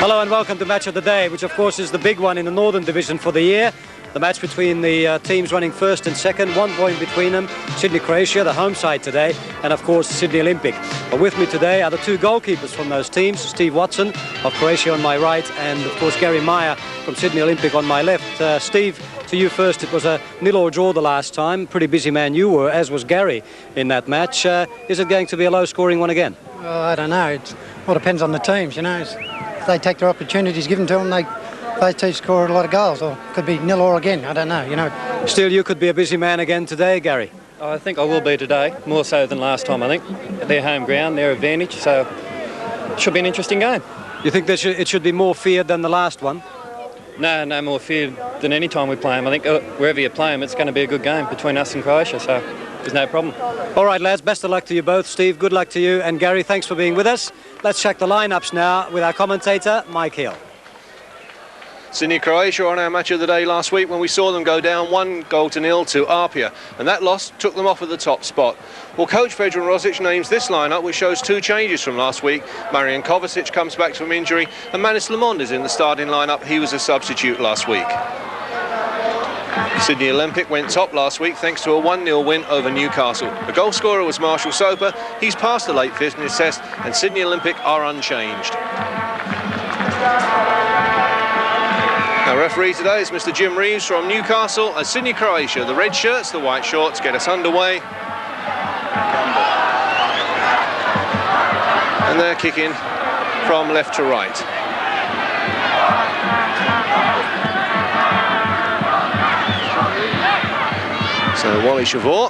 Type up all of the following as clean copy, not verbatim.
Hello and welcome to Match of the Day, which of course is the big one in the Northern Division for the year. The match between the teams running first and second, 1 point between them. Sydney Croatia, the home side today, and of course Sydney Olympic. But with me today are the two goalkeepers from those teams, Steve Watson of Croatia on my right, and of course Gary Meyer from Sydney Olympic on my left. Steve, to you first. It was a 0-0 draw the last time. Pretty busy man you were, as was Gary in that match. Is it going to be a low-scoring one again? Well, I don't know. It all depends on the teams, you know. If they take their opportunities given to them, those two score a lot of goals, or it could be 0-0 again. I don't know, you know. Still, you could be a busy man again today, Gary. I think I will be today, more so than last time, I think. Their home ground, their advantage, so it should be an interesting game. You think it should be more feared than the last one? No more feared than any time we play them. I think wherever you play them, it's going to be a good game between us and Croatia, so there's no problem. All right, lads, best of luck to you both. Steve, good luck to you. And Gary, thanks for being with us. Let's check the lineups now with our commentator, Mike Hill. Sydney Croatia on our match of the day last week when we saw them go down 1-0 to Apia, and that loss took them off at the top spot. Well, coach Vedran Rozic names this lineup, which shows two changes from last week. Marijan Kovacic comes back from injury, and Lamond is in the starting lineup. He was a substitute last week. Sydney Olympic went top last week thanks to a 1-0 win over Newcastle. The goal scorer was Marshall Soper. He's passed the late fitness test, and Sydney Olympic are unchanged. Our referee today is Mr. Jim Reeves from Newcastle, and Sydney Croatia. The red shirts, the white shorts get us underway. And they're kicking from left to right. So Wally Savor,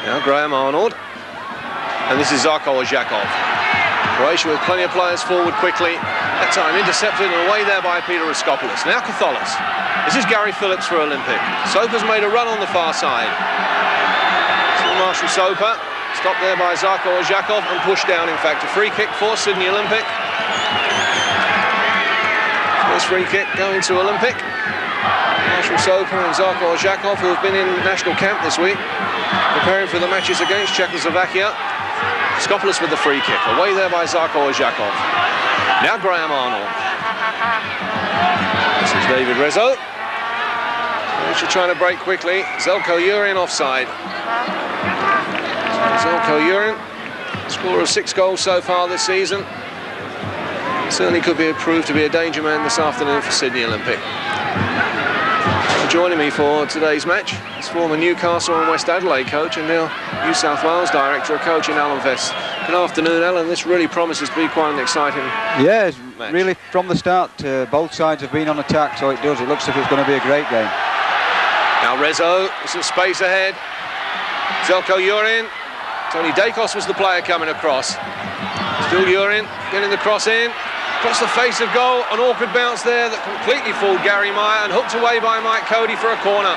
now Graham Arnold, and this is Zarko Odzakov. Croatia with plenty of players forward quickly. That time intercepted and away there by Peter Raskopoulos. Now Catholis. This is Gary Phillips for Olympic. Soper's made a run on the far side. Still Marshall Soper. Stopped there by Zarko Odzakov and pushed down, in fact. A free kick for Sydney Olympic. First free kick going to Olympic. Marshall Soper and Zarko Odzakov, who have been in national camp this week, preparing for the matches against Czechoslovakia. Raskopoulos with the free kick. Away there by Zarko Odzakov. Now Graham Arnold. This is David Rezo. Croatia trying to break quickly. Zjelko Jurin offside. Zjelko Jurin, scorer of 6 goals so far this season. Certainly could be proved to be a danger man this afternoon for Sydney Olympic. Joining me for today's match is former Newcastle and West Adelaide coach and now New South Wales director of coaching, Alan Vest. Good afternoon, Alan. This really promises to be quite an exciting match. Really from the start, both sides have been on attack, so it does. It looks like it's going to be a great game. Now Rezo, some space ahead. Zjelko Jurin. Tony Dacos was the player coming across. Still Jurin getting the cross in. Across the face of goal, an awkward bounce there that completely fooled Gary Meyer and hooked away by Mike Cody for a corner.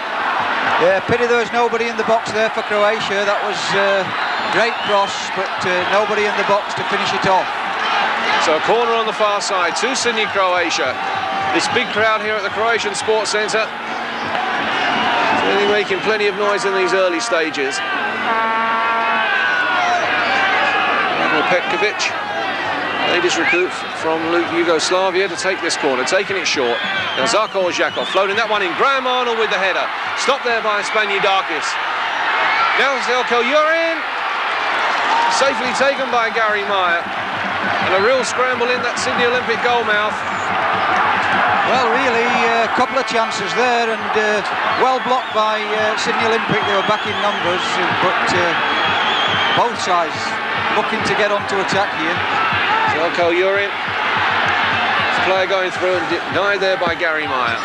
Yeah, pity there was nobody in the box there for Croatia. That was a great cross, but nobody in the box to finish it off. So a corner on the far side to Sydney Croatia. This big crowd here at the Croatian Sports Centre. Really making plenty of noise in these early stages. Petkovic. Latest recruit from Yugoslavia to take this corner, taking it short. Now Zarko Odzakov floating that one in. Graham Arnold with the header. Stopped there by Spaniardakis. Now Zjelko Jurin. Safely taken by Gary Meyer. And a real scramble in that Sydney Olympic goal mouth. Well, really, a couple of chances there and well blocked by Sydney Olympic. They were back in numbers, but both sides looking to get onto attack here. Zjelko Jurin, player going through and denied there by Gary Meyer.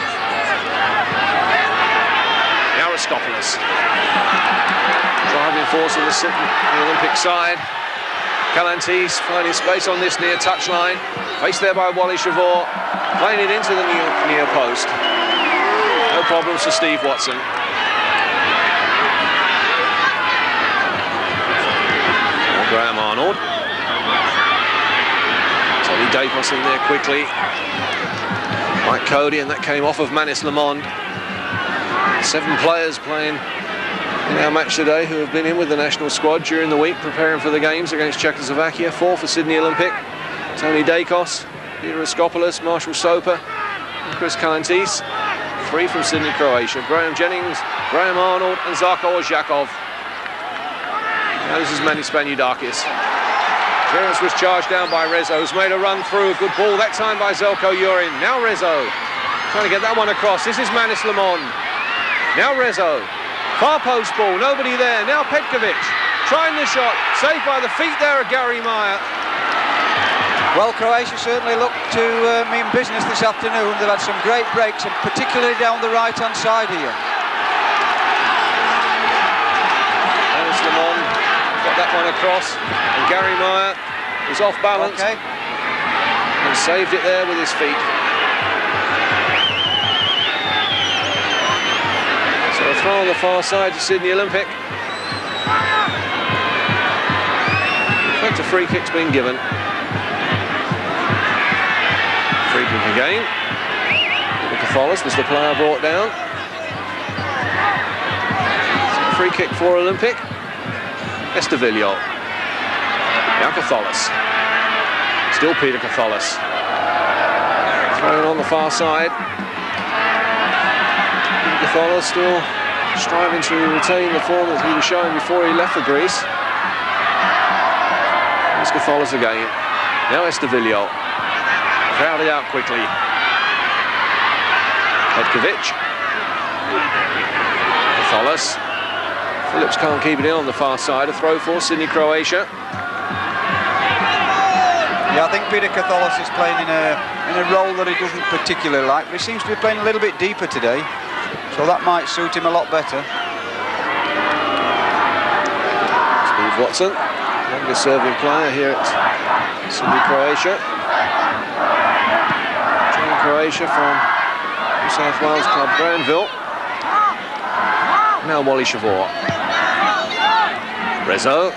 Now Raskopoulos. Driving force on the Olympic side. Kalantis finding space on this near touchline. Faced there by Wally Savor, playing it into the near post. No problems for Steve Watson. Graham Arnold. Tony Dacos in there quickly. Mike Cody, and that came off of Lamond. 7 players playing in our match today who have been in with the national squad during the week preparing for the games against Czechoslovakia. 4 for Sydney Olympic. Tony Dacos, Peter Raskopoulos, Marshall Soper, and Chris Kalantis. 3 from Sydney Croatia. Graham Jennings, Graham Arnold, and Zarko Odzakov. Now this is Manis Spaniudakis. Clearance was charged down by Rezo, who's made a run through. A good ball that time by Zjelko Jurin. Now Rezo trying to get that one across. This is Manis Lamond. Now Rezo. Far post ball, nobody there. Now Petkovic trying the shot. Saved by the feet there of Gary Meyer. Well, Croatia certainly looked to mean business this afternoon. They've had some great breaks, and particularly down the right-hand side here. Manis Lamond got that one across, and Gary Meyer was off balance and saved it there with his feet. So a throw on the far side to Sydney Olympic. In fact, a free kick's been given. Free kick again. Kovacic was the player brought down. Free kick for Olympic. Estevillo. Now Kovacic. Still Peter Kovacic. Thrown on the far side. Peter Kovacic still striving to retain the form that he was showing before he left for Greece. Here's Kovacic again. Now Estevillo. Crowded out quickly. Petkovic. Kovacic. Phillips can't keep it in on the far side. A throw for Sydney Croatia. Yeah, I think Peter Kovacic is playing in a role that he doesn't particularly like, but he seems to be playing a little bit deeper today, so that might suit him a lot better. Steve Watson, youngest serving player here at Sydney Croatia. Joined Croatia from New South Wales club Granville. Now Wally Savor. Rezo.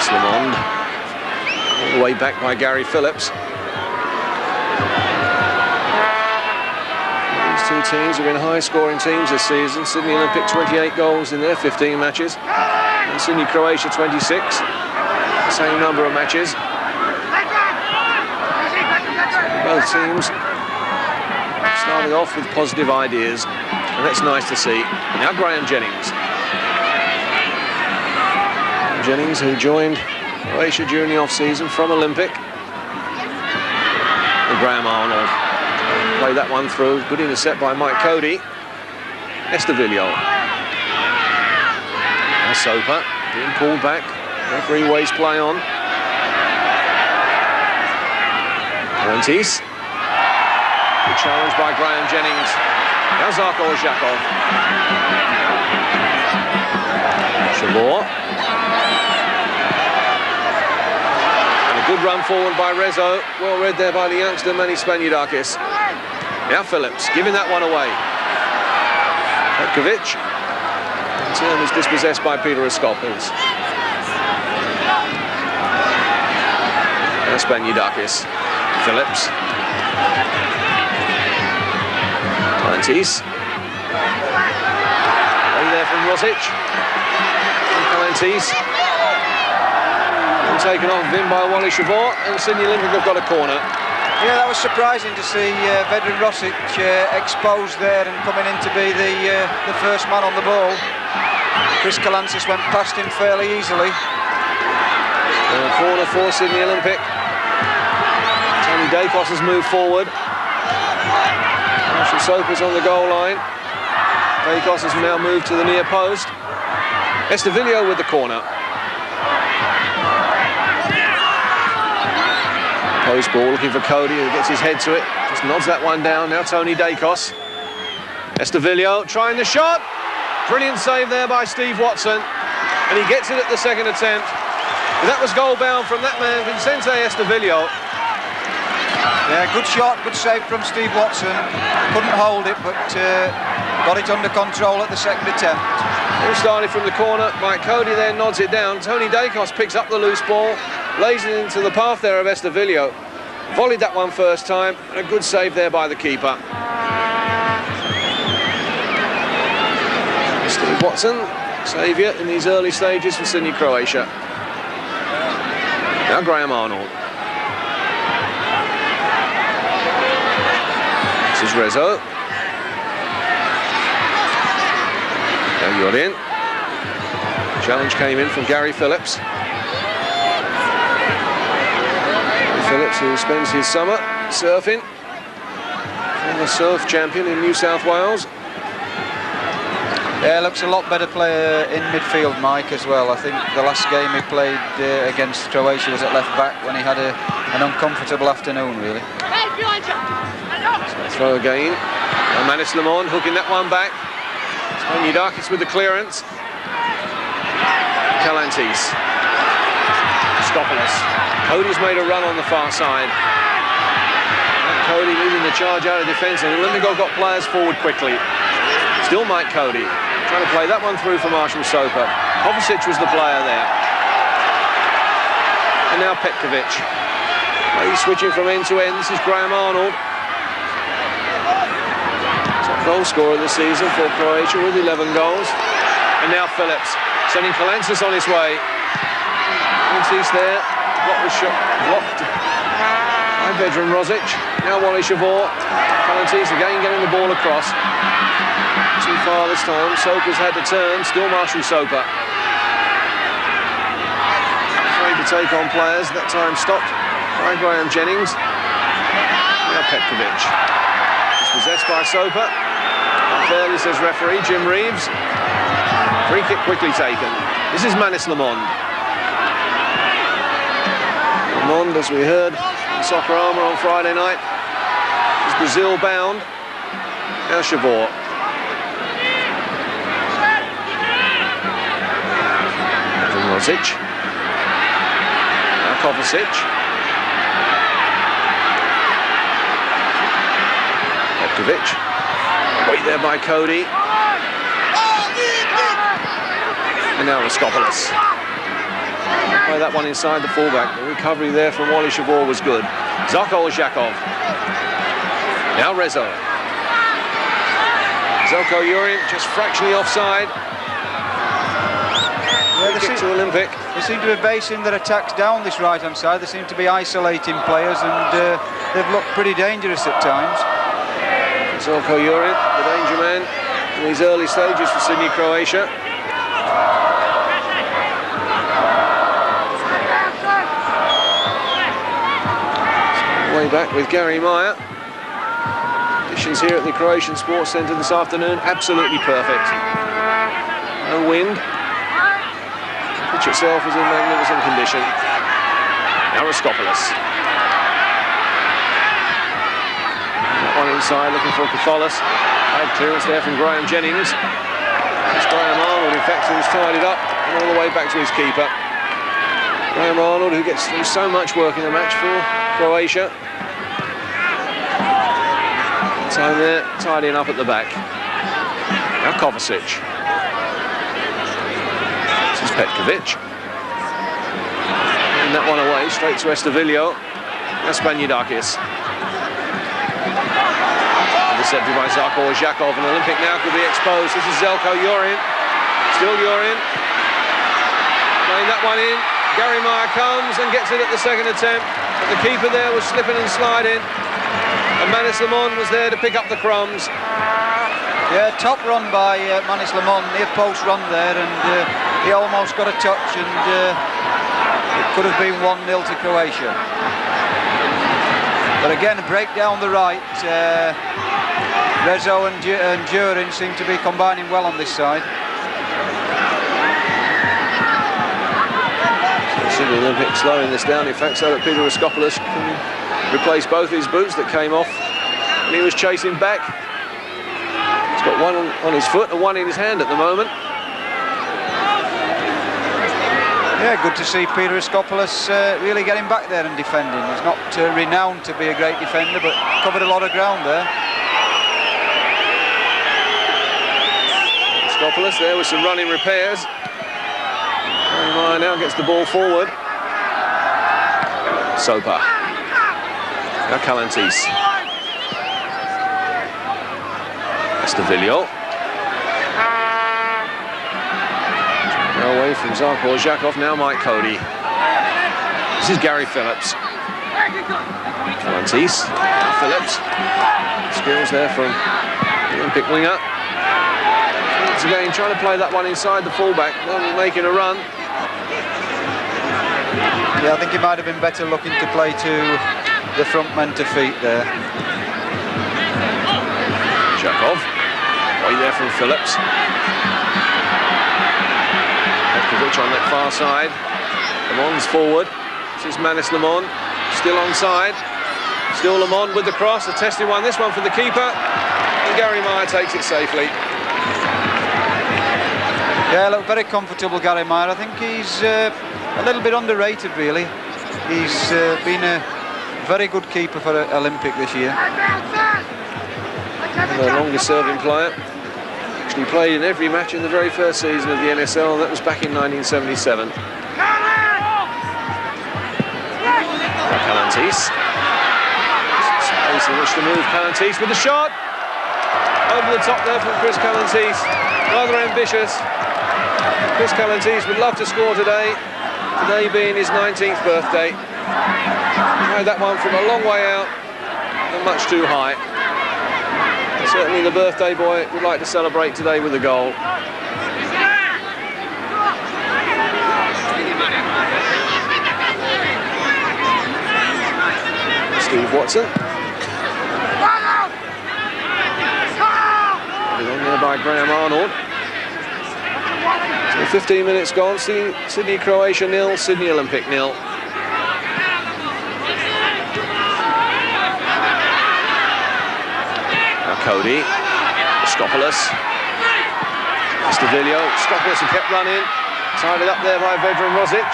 Lamond. All the way back by Gary Phillips. These two teams have been high-scoring teams this season. Sydney Olympic 28 goals in their 15 matches. And Sydney Croatia 26. The same number of matches. Both teams starting off with positive ideas, and that's nice to see. Now Graham Jennings. Jennings, who joined Croatia during the off-season from Olympic. And Graham Arnold played that one through. Good intercept by Mike Cody. Estevillo. Now Soper being pulled back. Referee waste play on. Kalantis. Good challenge by Graham Jennings. Now Zarko Odzakov. Savor. Good run forward by Rezo, well read there by the youngster Manis Spaniudakis. Now Phillips giving that one away. Petkovic. In turn is dispossessed by Peter Raskopoulos. Now Spaniudakis. Phillips. Kalantis. Away there from Rozic. And Kalantis. Taken off him by Wally Savor, and Sydney Olympic have got a corner. Yeah, that was surprising to see Vedran Rozic exposed there and coming in to be the first man on the ball. Chris Kalantis went past him fairly easily. And a corner for Sydney Olympic. Tony Dacos has moved forward. Marshall Soper's on the goal line. Dacos has now moved to the near post. Estevillo with the corner. Post ball looking for Cody, who gets his head to it. Just nods that one down. Now Tony Dacos. Estevillo trying the shot. Brilliant save there by Steve Watson. And he gets it at the second attempt. And that was goal bound from that man, Vicente Estevillo. Yeah, good shot, good save from Steve Watson. Couldn't hold it, but got it under control at the second attempt. All started from the corner. Mike Cody there nods it down. Tony Dacos picks up the loose ball, lays it into the path there of Estevillo. Volleyed that one first time, and a good save there by the keeper. Steve Watson saviour in these early stages for Sydney Croatia. Now Graham Arnold. This is Rezo. Now Jurin. Challenge came in from Gary Phillips. Phillips, who spends his summer surfing, former surf champion in New South Wales. Yeah, looks a lot better player in midfield, Mike, as well. I think the last game he played against Croatia was at left back when he had an uncomfortable afternoon, really. So throw again. Lamond hooking that one back. Spaniardakis with the clearance. Calantes. Skopoulos. Cody's made a run on the far side. And Cody leading the charge out of defence, and Olympico got players forward quickly. Still Mike Cody trying to play that one through for Marshall Soper. Kovacic was the player there. And now Petkovic. He's switching from end to end. This is Graham Arnold. Top goal scorer this season for Croatia with 11 goals. And now Phillips sending Calantes on his way. Calantes there. Blocked by Vedran Rozic. Now Wally Savor. Calantes again getting the ball across. Too far this time. Soper's had to turn. Still Marshall Soper. Afraid to take on players. That time stopped by Graham Jennings. Now Petkovic. Dispossessed by Soper. Unfairly, says referee Jim Reeves. Free kick quickly taken. This is Lamond. Lamond, as we heard in Soccer Armour on Friday night, is Brazil bound. Now Savor. Rozic. Now Kovacic. Petkovic. Wait there by Cody. And now Skopoulos. Play that one inside the fullback. The recovery there from Wally Savor was good. Zarko Odzakov. Now Rezo. Zjelko Jurin just fractionally offside. Kick to Olympic. They seem to be basing their attacks down this right-hand side. They seem to be isolating players, and they've looked pretty dangerous at times. Zjelko Jurin, the danger man in these early stages for Sydney Croatia. Way back with Gary Meyer. Conditions here at the Croatian Sports Centre this afternoon, absolutely perfect. No wind. The pitch itself is in magnificent condition. Now Skopoulos. That one inside, looking for Kovacic. Bad clearance there from Graham Jennings. It's Graham Arnold, in fact, who's tied it up and all the way back to his keeper. Graham Arnold, who gets through so much work in the match for Croatia. Time there, tidying up at the back. Now Kovacic. This is Petkovic. And that one away, straight to Estavillo. Now Spaniardakis. Intercepted by Zarko Odzakov, and Olympic now could be exposed. This is Zjelko Jurin. Still Jurin. Playing that one in. Gary Meyer comes and gets it at the second attempt. But the keeper there was slipping and sliding. And Lamond was there to pick up the crumbs. Yeah, top run by Lamond, near post run there, and he almost got a touch, and it could have been 1-0 to Croatia. But again, a break down the right. Rezo and Jurin seem to be combining well on this side. Sydney Olympic slowing this down, in fact, so that Peter Skopoulos can replace both his boots that came off when he was chasing back. He's got one on his foot and one in his hand at the moment. Yeah, good to see Peter Skopoulos really getting back there and defending. He's not renowned to be a great defender, but covered a lot of ground there. Skopoulos there with some running repairs. Marijan now gets the ball forward. Soper. Now Calantes. Estavillo. Now away from Zarko Odzakov, now Mike Cody. This is Gary Phillips. Calantis, Phillips. Skills there from the Olympic winger. Once again, trying to play that one inside the fullback, making a run. Yeah, I think he might have been better looking to play to the front men to feet there. Zjelko, way there from Phillips. Petkovic on that far side. Lamond's forward. This is Manis Lamond, still onside. Still Lamond with the cross, a testing one. This one for the keeper. And Gary Meyer takes it safely. Yeah, look, very comfortable, Gary Meyer. I think he's a little bit underrated, really. He's been a very good keeper for Olympic this year. The longest serving player. Actually played in every match in the very first season of the NSL. That was back in 1977. Calantis. Space in which to move. Calantis with the shot. Over the top there from Chris Calantis. Rather ambitious. Chris Calantis would love to score today. Today being his 19th birthday. Tried that one from a long way out and much too high. And certainly the birthday boy would like to celebrate today with a goal. Steve Watson. On there by Graham Arnold. So 15 minutes gone. Sydney Croatia 0, Sydney Olympic 0. Now Cody, Skopoulos, Stavillo, Skopoulos who kept running, tied it up there by Vedran Rozic.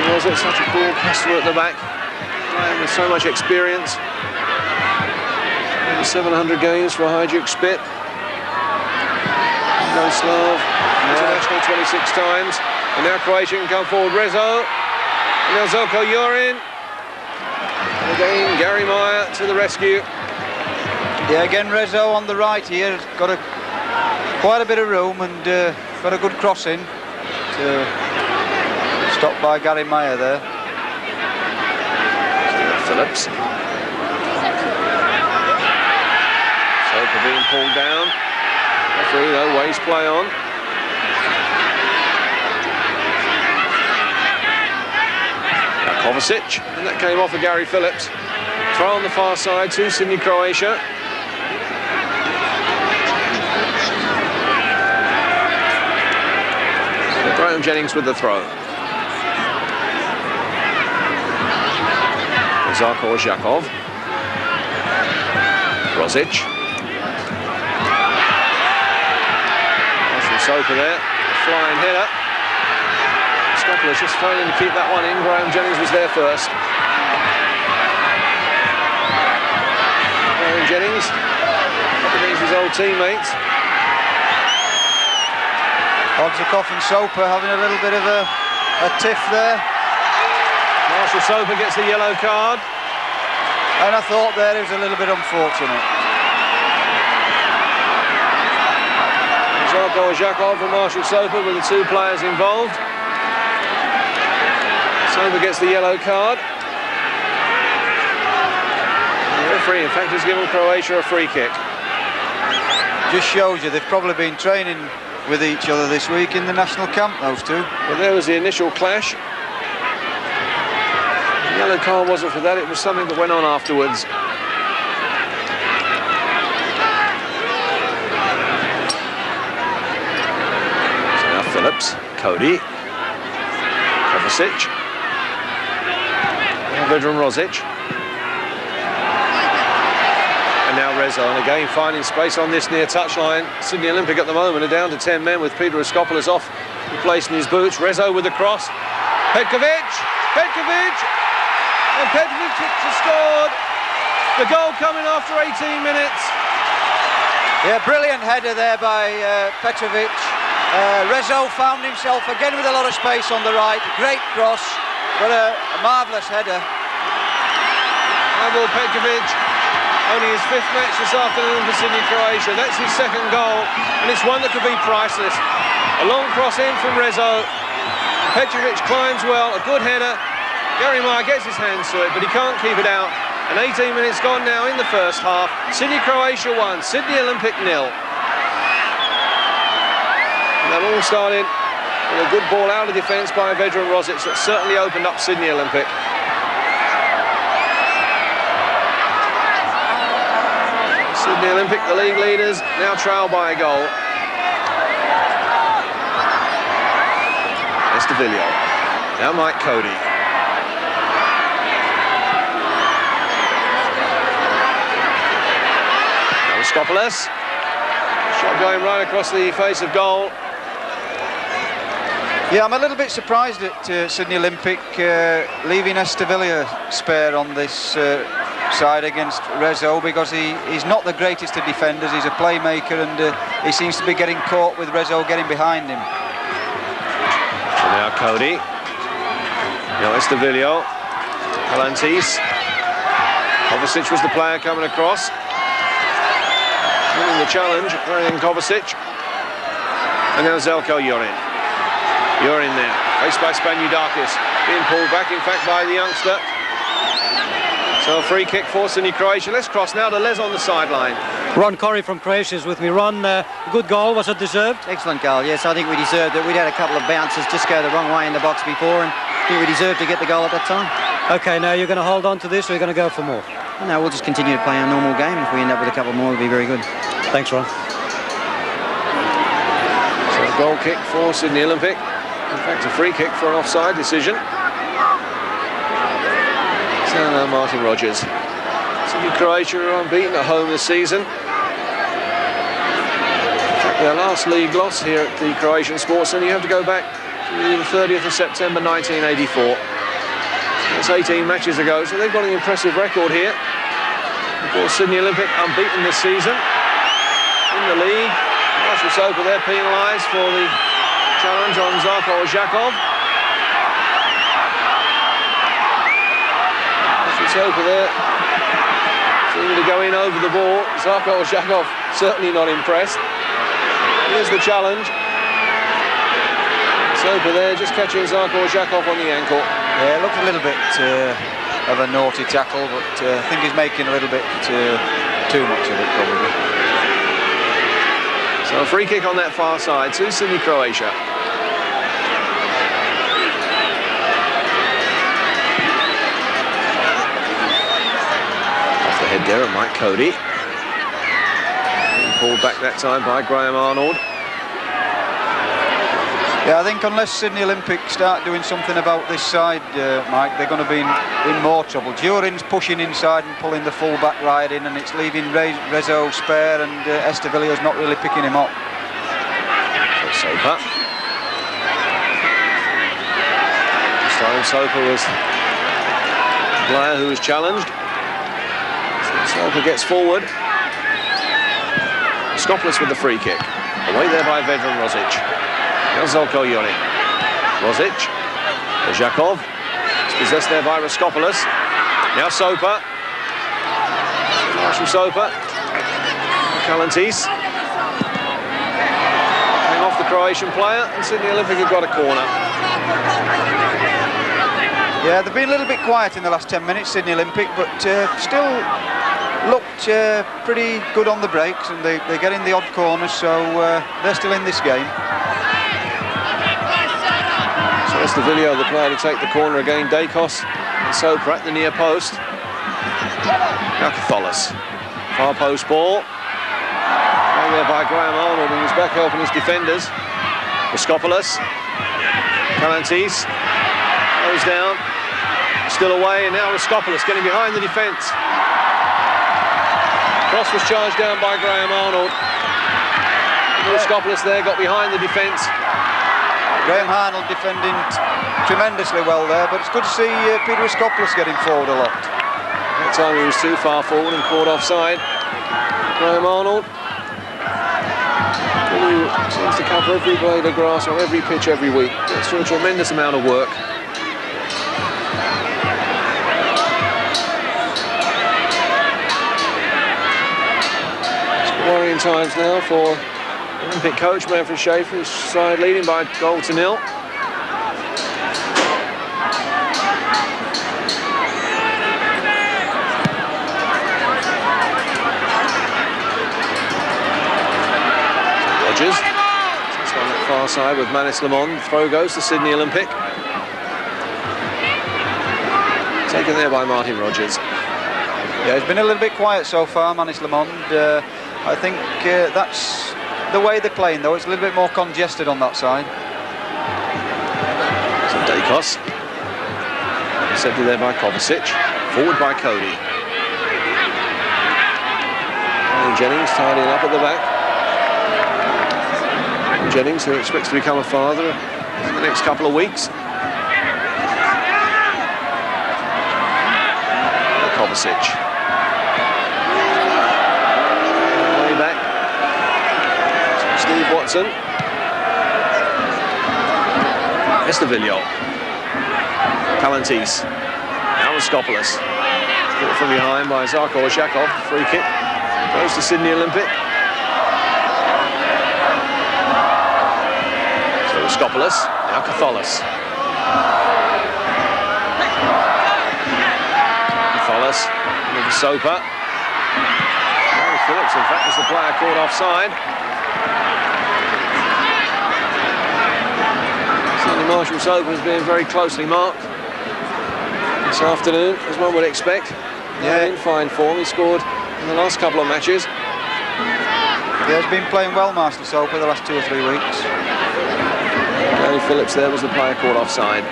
Rozic, such a cool passer at the back, playing with so much experience. Over 700 games for Hajduk Split. Yugoslav, international 26 times. And now Croatia can come forward. Rezo. And now Zjelko Jurin. And again, Gary Meyer to the rescue. Yeah, again, Rezo on the right here. Got quite a bit of room and got a good crossing. Stopped by Gary Meyer there. Phillips. Zarko being pulled down. Referee though, waves play on. Now Kovacic, and that came off of Gary Phillips. Throw on the far side to Sydney Croatia. Graham Jennings with the throw. Zarko Odzakov. Rozic. Soper there, a flying header. Skopoulos just failing to keep that one in. Graham Jennings was there first. Graham Jennings up against his old teammates. Odzakov and Soper having a little bit of a tiff there. Marshall Soper gets the yellow card. And I thought there it was a little bit unfortunate. Zarko Odzakov and Marshall Soper were the two players involved. Soper gets the yellow card. The referee, in fact, has given Croatia a free kick. Just shows you they've probably been training with each other this week in the national camp, those two. But there was the initial clash. The yellow card wasn't for that, it was something that went on afterwards. Phillips, Cody, Kovacic, Vedran Rozic, and now Rezo, and again finding space on this near touchline. Sydney Olympic at the moment are down to 10 men with Peter Skopoulos off, replacing his boots. Rezo with the cross, Petkovic, and Petkovic has scored. The goal coming after 18 minutes. Yeah, brilliant header there by Petkovic. Rezo found himself again with a lot of space on the right. Great cross, but a marvellous header. Emil Petkovic, Only his 5th match this afternoon for Sydney Croatia. That's his 2nd goal, and it's one that could be priceless. A long cross in from Rezo. Petkovic climbs well, a good header. Gary Meyer gets his hands to it, but he can't keep it out. And 18 minutes gone now in the first half. Sydney Croatia 1, Sydney Olympic 0. And that all started with a good ball out of defence by Vedran Rozic that certainly opened up Sydney Olympic. Sydney Olympic, the league leaders, now trail by a goal. Estavilio. Now Mike Cody. Now Skopoulos. Shot going right across the face of goal. Yeah, I'm a little bit surprised at Sydney Olympic leaving Estavilio spare on this side against Rezo, because he's not the greatest of defenders. He's a playmaker, and he seems to be getting caught with Rezo getting behind him. And now Cody. Now Estavilio. Palantis. Kovacic was the player coming across. Winning the challenge, Marijan Kovacic. And now Zjelko Jurin. Jurin there, faced by Spaniudakis. Being pulled back, in fact, by the youngster. So a free kick for Sydney Croatia. Let's cross now to Les on the sideline. Ron Corrie from Croatia is with me. Ron, good goal. Was it deserved? Excellent goal, yes. I think we deserved it. We'd had a couple of bounces just go the wrong way in the box before, and I think we deserved to get the goal at that time. OK, now you're going to hold on to this, or you're going to go for more? No, we'll just continue to play our normal game. If we end up with a couple more, it'll be very good. Thanks, Ron. So a goal kick for Sydney Olympic. In fact, a free kick for an offside decision. So now Martin Rogers. Sydney Croatia are unbeaten at home this season. In fact, their last league loss here at the Croatian Sports Centre, you have to go back to the 30th of September 1984. That's 18 matches ago, so they've got an impressive record here. Of course, Sydney Olympic unbeaten this season in the league. Marshall Soper there penalised for the challenge on Zarko Odzakov. Soper there seeming to go in over the ball. Zarko Odzakov certainly not impressed. Here's the challenge. Soper there just catching Zarko Odzakov on the ankle. Yeah, it looked a little bit of a naughty tackle, but I think he's making a little bit too much of it, probably. So a free kick on that far side to Sydney Croatia. Off the head there of Mike Cody. Pulled back that time by Graham Arnold. Yeah, I think unless Sydney Olympic start doing something about this side, Mike, they're going to be in more trouble. Jurin's pushing inside and pulling the full-back right in, and it's leaving Rezo spare, and Estavilio's not really picking him up. Soper. This time Soper was the player who was challenged. Soper gets forward. Skopoulos with the free kick. Away there by Vedran Rozic. Now Zjelko Jurin. Rozic. Odzakov. It's possessed there by Skopoulos. Now Soper. Marshall Soper. Palantis. Hang off the Croatian player, and Sydney Olympic have got a corner. Yeah, they've been a little bit quiet in the last 10 minutes, Sydney Olympic, but still looked pretty good on the breaks, and they're getting the odd corners, so they're still in this game. So that's the video of the player to take the corner again. Dacos and Soper at the near post. Now Catholis. Far post ball. Going there by Graham Arnold, and he's back helping his defenders. Skopoulos. Palantis. Goes down. Still away, and now Skopoulos getting behind the defence. Cross was charged down by Graham Arnold. Skopoulos there got behind the defence. Graham Arnold defending tremendously well there, but it's good to see Peter Skopoulos getting forward a lot. That time he was too far forward and caught offside. Graham Arnold. He seems to cover every blade of grass on every pitch every week. That's for a tremendous amount of work. Worrying times now for Olympic coach Manfred Schaefer, his side leading by 1-0. Rogers, it's on that far side with Lamond. Throw goes to Sydney Olympic. Taken there by Martin Rogers. Yeah, he's been a little bit quiet so far, Lamond. I think that's the way they're playing, though. It's a little bit more congested on that side. So Dakos. Intercepted there by Kovacic. Forward by Cody. And Jennings tidying up at the back. Jennings, who expects to become a father in the next couple of weeks. Kovacic. Way back. Steve Watson. Estavillo. Palantis. Ariskopoulos. Caught from behind by Zarko Odzakov. Free kick. Goes to Sydney Olympic. So Ariskopoulos. Now Catholis. With Soper. Gary Phillips, in fact, is the player caught offside. Certainly Marshall Soper has been very closely marked this afternoon, as one would expect. Yeah, in fine form. He scored in the last couple of matches. He has been playing well, Marshall Soper, the last 2 or 3 weeks. Gary Phillips there was the player caught offside.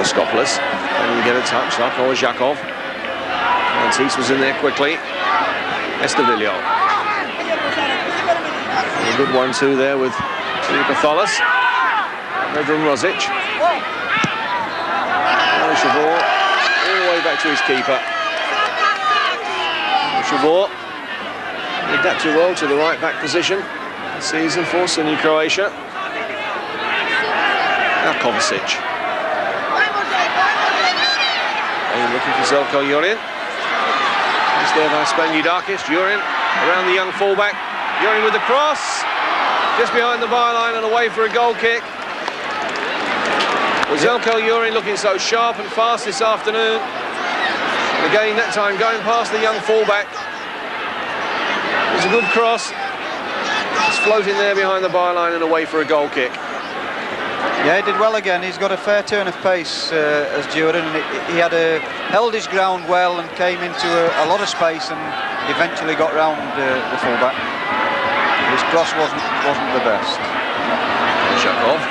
Skopoulos, and get a touch. Zarko Odzakov. Mantis was in there quickly. Estavillo. A good 1-2 there with Catholis. Vedran Rozic. Wally Savor all the way back to his keeper. Savor adapted well to the right back position this season for Sydney Croatia. Now Kovacic. Looking for Zjelko Jurin. He's there by Spaniudakis. Jurin around the young fullback. Jurin with the cross. Just behind the byline and away for a goal kick. Well, Zjelko Jurin looking so sharp and fast this afternoon. And again, that time going past the young fullback. It was a good cross. Just floating there behind the byline and away for a goal kick. Yeah, he did well again. He's got a fair turn of pace as Jurin. He had held his ground well and came into a lot of space and eventually got round the fullback. His cross wasn't the best. Odzakov.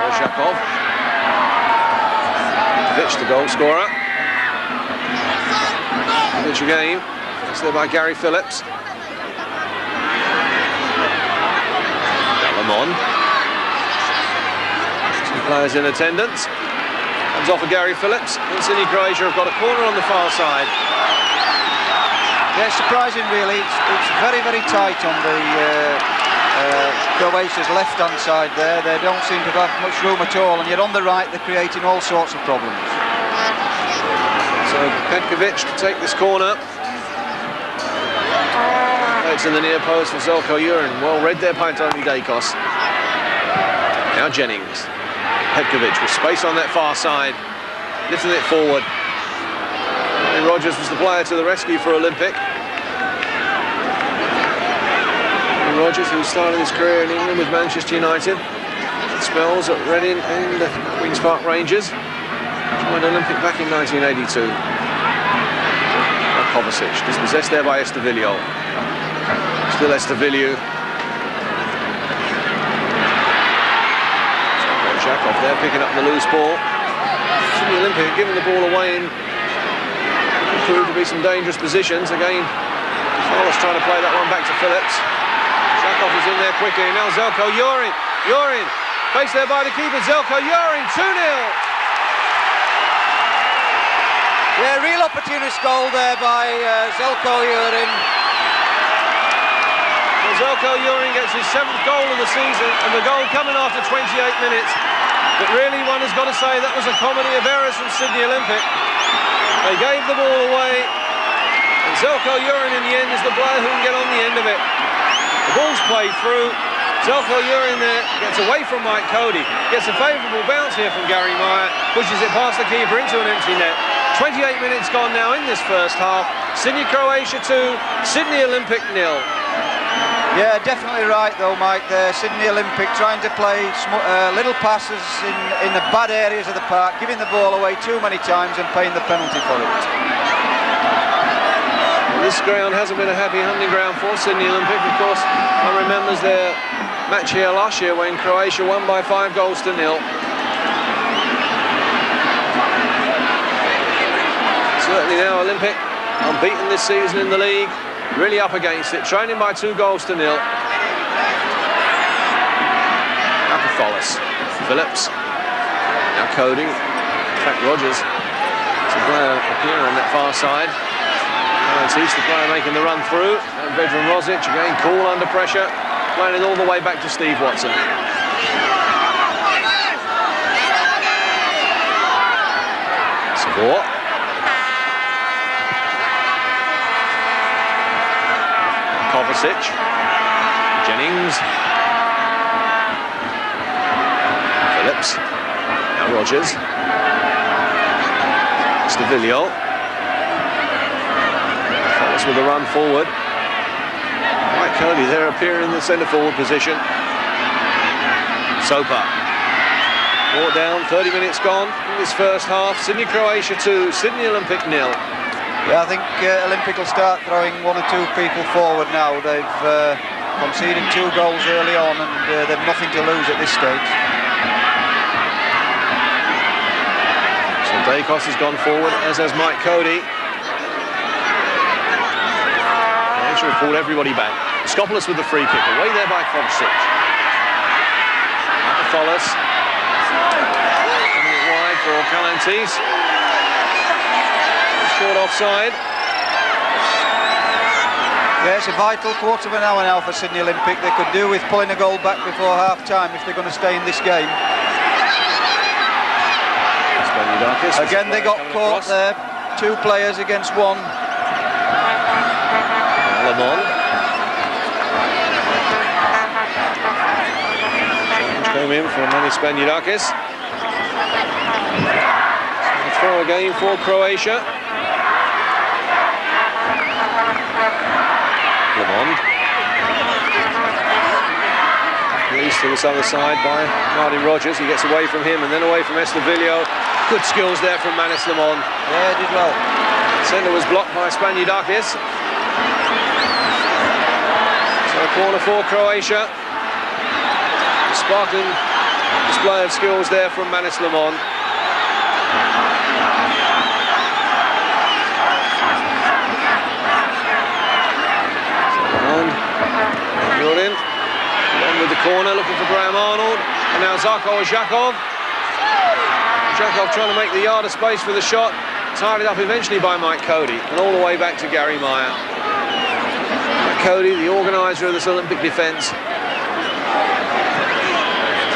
Odzakov. Petkovic, the goal scorer. Petkovic again. It's there by Gary Phillips. Lamond. Players in attendance. Comes off of Gary Phillips. And Sydney Croatia have got a corner on the far side. Yeah, it's surprising really. It's very, very tight on the Croatia's left-hand side there. They don't seem to have much room at all, and yet on the right they're creating all sorts of problems. So Petkovic to take this corner. It's in the near post for Zjelko Jurin. Well read there by Tony Dakos. Now Jennings. Petkovic with space on that far side, lifting it forward. And Rogers was the player to the rescue for Olympic. And Rogers, who started his career in England with Manchester United, spells at Reading and the Queen's Park Rangers, joined Olympic back in 1982. Now Kovacic, dispossessed there by Estavillo. Still Estavillo. Odzakov there picking up the loose ball. Sydney Olympic giving the ball away in proved to be some dangerous positions. Again, Carlos trying to play that one back to Phillips. Odzakov is in there quickly. Now Zjelko Jurin. Jurin faced there by the keeper. Zjelko Jurin 2-0. Yeah, real opportunist goal there by Zjelko Jurin. Zjelko Jurin gets his 7th goal of the season, and the goal coming after 28 minutes. But really, one has got to say that was a comedy of errors from Sydney Olympic. They gave the ball away, and Zjelko Jurin in the end is the player who can get on the end of it. The ball's played through. Zjelko Jurin there gets away from Mike Cody, gets a favourable bounce here from Gary Meyer, pushes it past the keeper into an empty net. 28 minutes gone now in this first half. Sydney Croatia 2, Sydney Olympic 0. Yeah, definitely right though, Mike. There, Sydney Olympic trying to play little passes in the bad areas of the park, giving the ball away too many times and paying the penalty for it. This ground hasn't been a happy hunting ground for Sydney Olympic. Of course, one remembers their match here last year when Croatia won by 5 goals to 0. Certainly now Olympic, unbeaten this season in the league, really up against it, trailing by 2 goals to 0. Apatholis, Phillips, now Cody, in fact Rogers, it's a player appearing on that far side. He's the player making the run through, and Vedran Rozic again cool under pressure, playing it all the way back to Steve Watson. Savor. Kovacic. Jennings. Phillips. Now Rogers. Stavillo. With a run forward. Mike Cody there appearing in the centre forward position. Soper. Brought down, 30 minutes gone in this first half. Sydney Croatia 2, Sydney Olympic 0. Yeah, I think Olympic will start throwing 1 or 2 people forward now. They've conceded 2 goals early on and they've nothing to lose at this stage. So Dacos has gone forward, as has Mike Cody. Pulled everybody back. Skopoulos with the free kick, away there by Kovacic. Apatholis. Coming it wide for Calantis. Short offside. Yeah, it's a vital quarter of an hour now for Sydney Olympic. They could do with pulling a goal back before half-time if they're going to stay in this game. Again, they got caught there. 2 players against 1. Lamond. Came in for Manis Spaniakis. Throw again for Croatia. Lamond. Released to this other side by Martin Rogers. He gets away from him and then away from Estavillo. Good skills there from Manis Lamond. Yeah, did well. Centre was blocked by Spaniakis. Corner for Croatia. Sparkling display of skills there from Manis Lamond. Jurin on with the corner, looking for Graham Arnold. And now Zarko Odzakov. Odzakov trying to make the yard of space for the shot. Tied up eventually by Mike Cody. And all the way back to Gary Meyer. Cody, the organiser of this Olympic defence,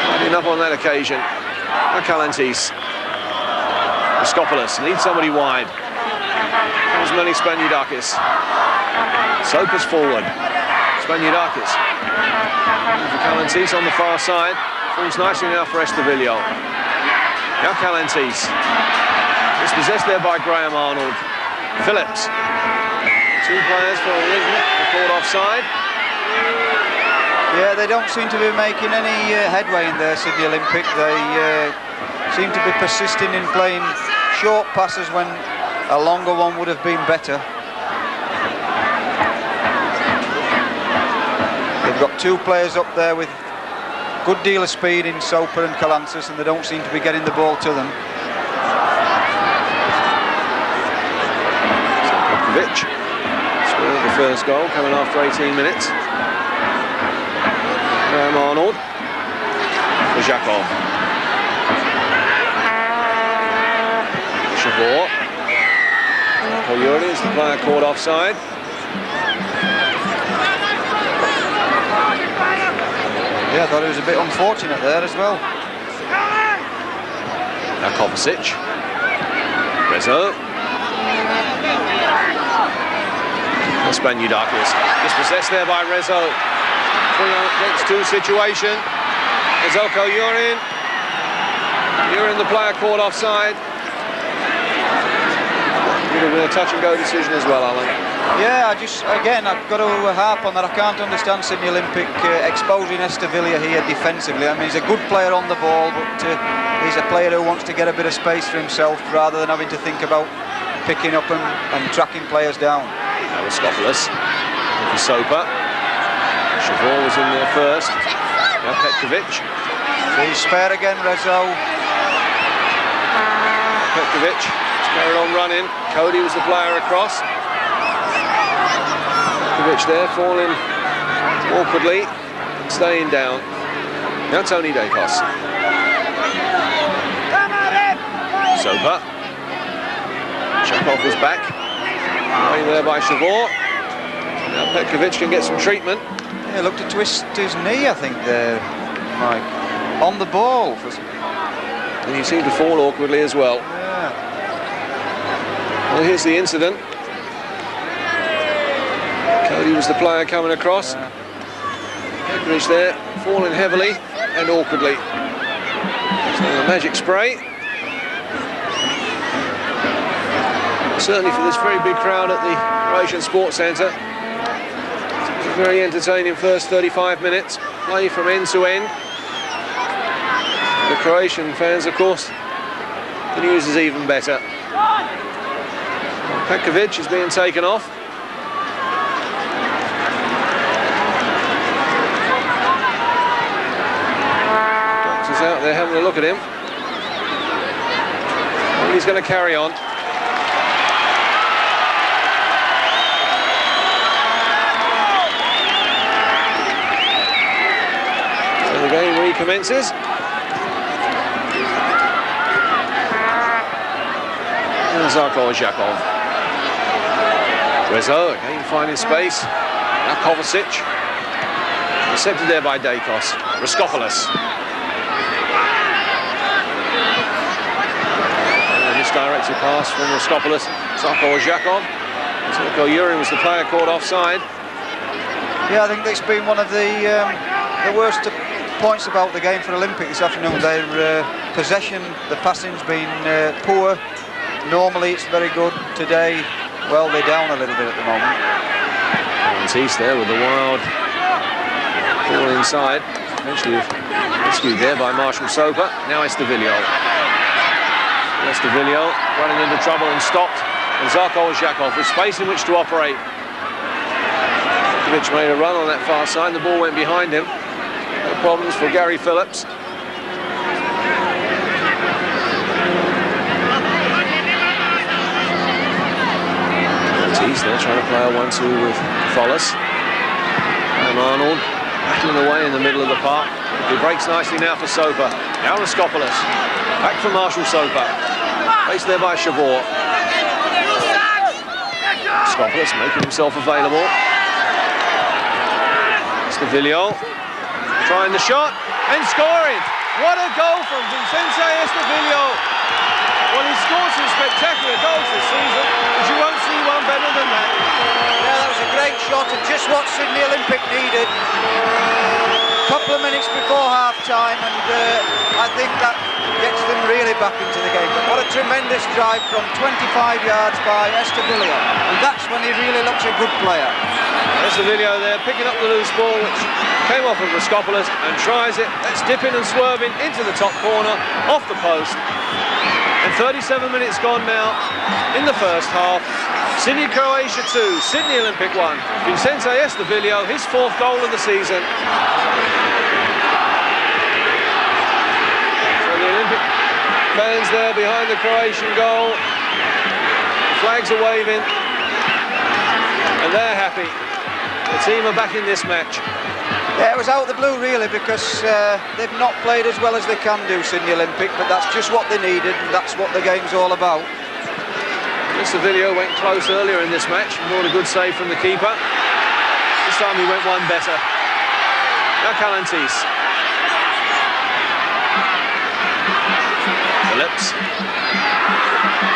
tidying up on that occasion. Now Calantis. Skopoulos needs somebody wide. Comes Manis Spaniakis. Soper's forward. Spaniakis. For Calantis on the far side. Falls nicely now for Estavillo. Now Calantis. Dispossessed there by Graham Arnold. Phillips. 2 players for Olympic, called offside. Yeah, they don't seem to be making any headway in there, Sydney Olympic. They seem to be persisting in playing short passes when a longer one would have been better. They've got 2 players up there with a good deal of speed in Soper and Calantis, and they don't seem to be getting the ball to them. Petkovic. The first goal coming after 18 minutes. Graham Arnold for Zjelko. Savor. Jurin is the player caught offside. Yeah, I thought it was a bit unfortunate there as well. Now Kovacic. Rezo. Spaniudakis. Dispossessed there by Rezo. 3-against-2 situation. Zjelko, Jurin. Jurin, the player, caught offside. Would have been a touch-and-go decision as well, Alan. Yeah, I've got to harp on that. I can't understand Sydney Olympic exposing Estevilla here defensively. I mean, he's a good player on the ball, but he's a player who wants to get a bit of space for himself rather than having to think about picking up and tracking players down. That was Skopoulos. Soper. Savor was in there first. Now Petkovic. He's spare again, Rezo. Petkovic carried on running. Cody was the player across. Petkovic there falling awkwardly, staying down. Now Tony Dacos. Soper. Zjelko was back. Away there by Savor. Now Petkovic can get some treatment. Yeah, looked to twist his knee, I think, there, Mike. On the ball. And he seemed to fall awkwardly as well. Yeah. Well, here's the incident. Cody was the player coming across. Petkovic there, falling heavily and awkwardly. So the magic spray. Certainly for this very big crowd at the Croatian Sports Centre. Very entertaining first 35 minutes. Play from end to end. The Croatian fans, of course, the news is even better. Petkovic is being taken off. Doctor's out there having a look at him. And he's going to carry on. So the game recommences. Zarko Odzakov. Rezo again finding space. Now Kovacic. Intercepted there by Dacos. Raskopoulos. A misdirected pass from Raskopoulos. Zarko Odzakov. Zjelko, Jurin was the player caught offside. Yeah, I think that's been one of the worst points about the game for Olympic this afternoon. Their possession, the passing's been poor. Normally it's very good. Today, well, they're down a little bit at the moment. Matisse there with the wild ball inside. Eventually rescued there by Marshall Soper. Now Estevilla. Estevilla running into trouble and stopped. And Zarko Odzakov with space in which to operate. Petkovic made a run on that far side. The ball went behind him. No problems for Gary Phillips. They're trying to play a 1-2 with Follis. And Arnold battling away in the middle of the park. He breaks nicely now for Soper. Now Raskopoulos. Back for Marshall Soper. Placed there by Savor. Raskopoulos making himself available. Estevilla trying the shot and scoring. What a goal from Vicente Estevilla. Well, he's scored some spectacular goals this season, but you won't see one better than that. Yeah, that was a great shot and just what Sydney Olympic needed. A couple of minutes before half-time, and I think that gets them really back into the game. But what a tremendous drive from 25 yards by Estevilla, and that's when he really looks a good player. Estevilla there picking up the loose ball, which came off of Raskopoulos and tries it. That's dipping and swerving into the top corner, off the post. And 37 minutes gone now in the first half. Sydney Croatia 2, Sydney Olympic 1. Vicente Estevilla, his 4th goal of the season. So the Olympic fans there behind the Croatian goal. Flags are waving. And they're happy. The team are back in this match. Yeah, it was out of the blue really, because they've not played as well as they can do, Sydney Olympic, but that's just what they needed, and that's what the game's all about. Estevilla went close earlier in this match, brought a good save from the keeper. This time he went one better. Now Calantis. Phillips.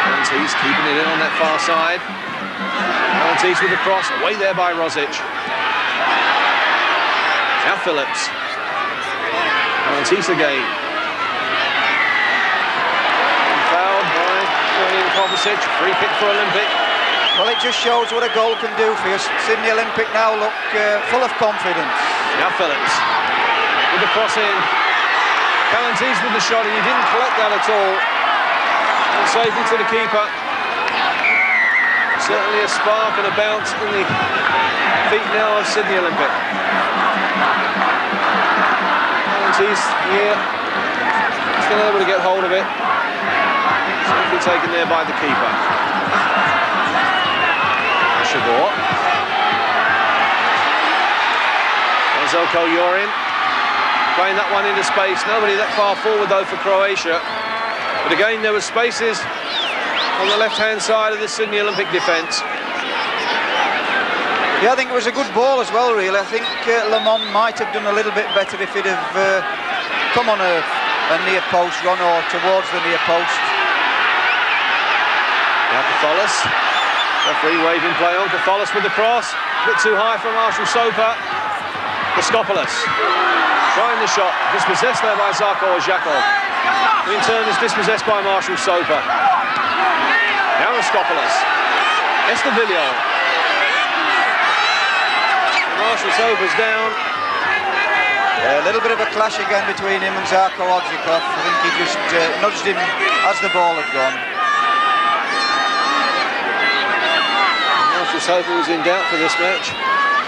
Valentis keeping it in on that far side. Valentis with the cross, away there by Rozic. Now Phillips. Valentis again. Fouled by Kovacic, free kick for Olympic. Well, it just shows what a goal can do for you. Sydney Olympic now look full of confidence. Now Phillips with the cross in. Valentis with the shot, and he didn't collect that at all. And safely to the keeper. Certainly a spark and a bounce in the feet now of Sydney Olympic. Valentis here, still able to get hold of it. Safely taken there by the keeper. Savor. Zjelko Jurin playing that one into space. Nobody that far forward though for Croatia. But again there were spaces on the left-hand side of the Sydney Olympic defence. Yeah, I think it was a good ball as well, really. I think Lamond might have done a little bit better if he'd have come on a near post run or towards the near post. Now Kovacic. Referee waving play on. Kovacic with the cross. A bit too high for Marshall Soper. Petkovic trying the shot. Dispossessed there by Zarko Odzakov. Who in turn is dispossessed by Marshall Soper. Now Petkovic. Estavilio. Marshall Soper's down. Yeah, a little bit of a clash again between him and Zarko Odzakov. I think he just nudged him as the ball had gone. Soper was in doubt for this match,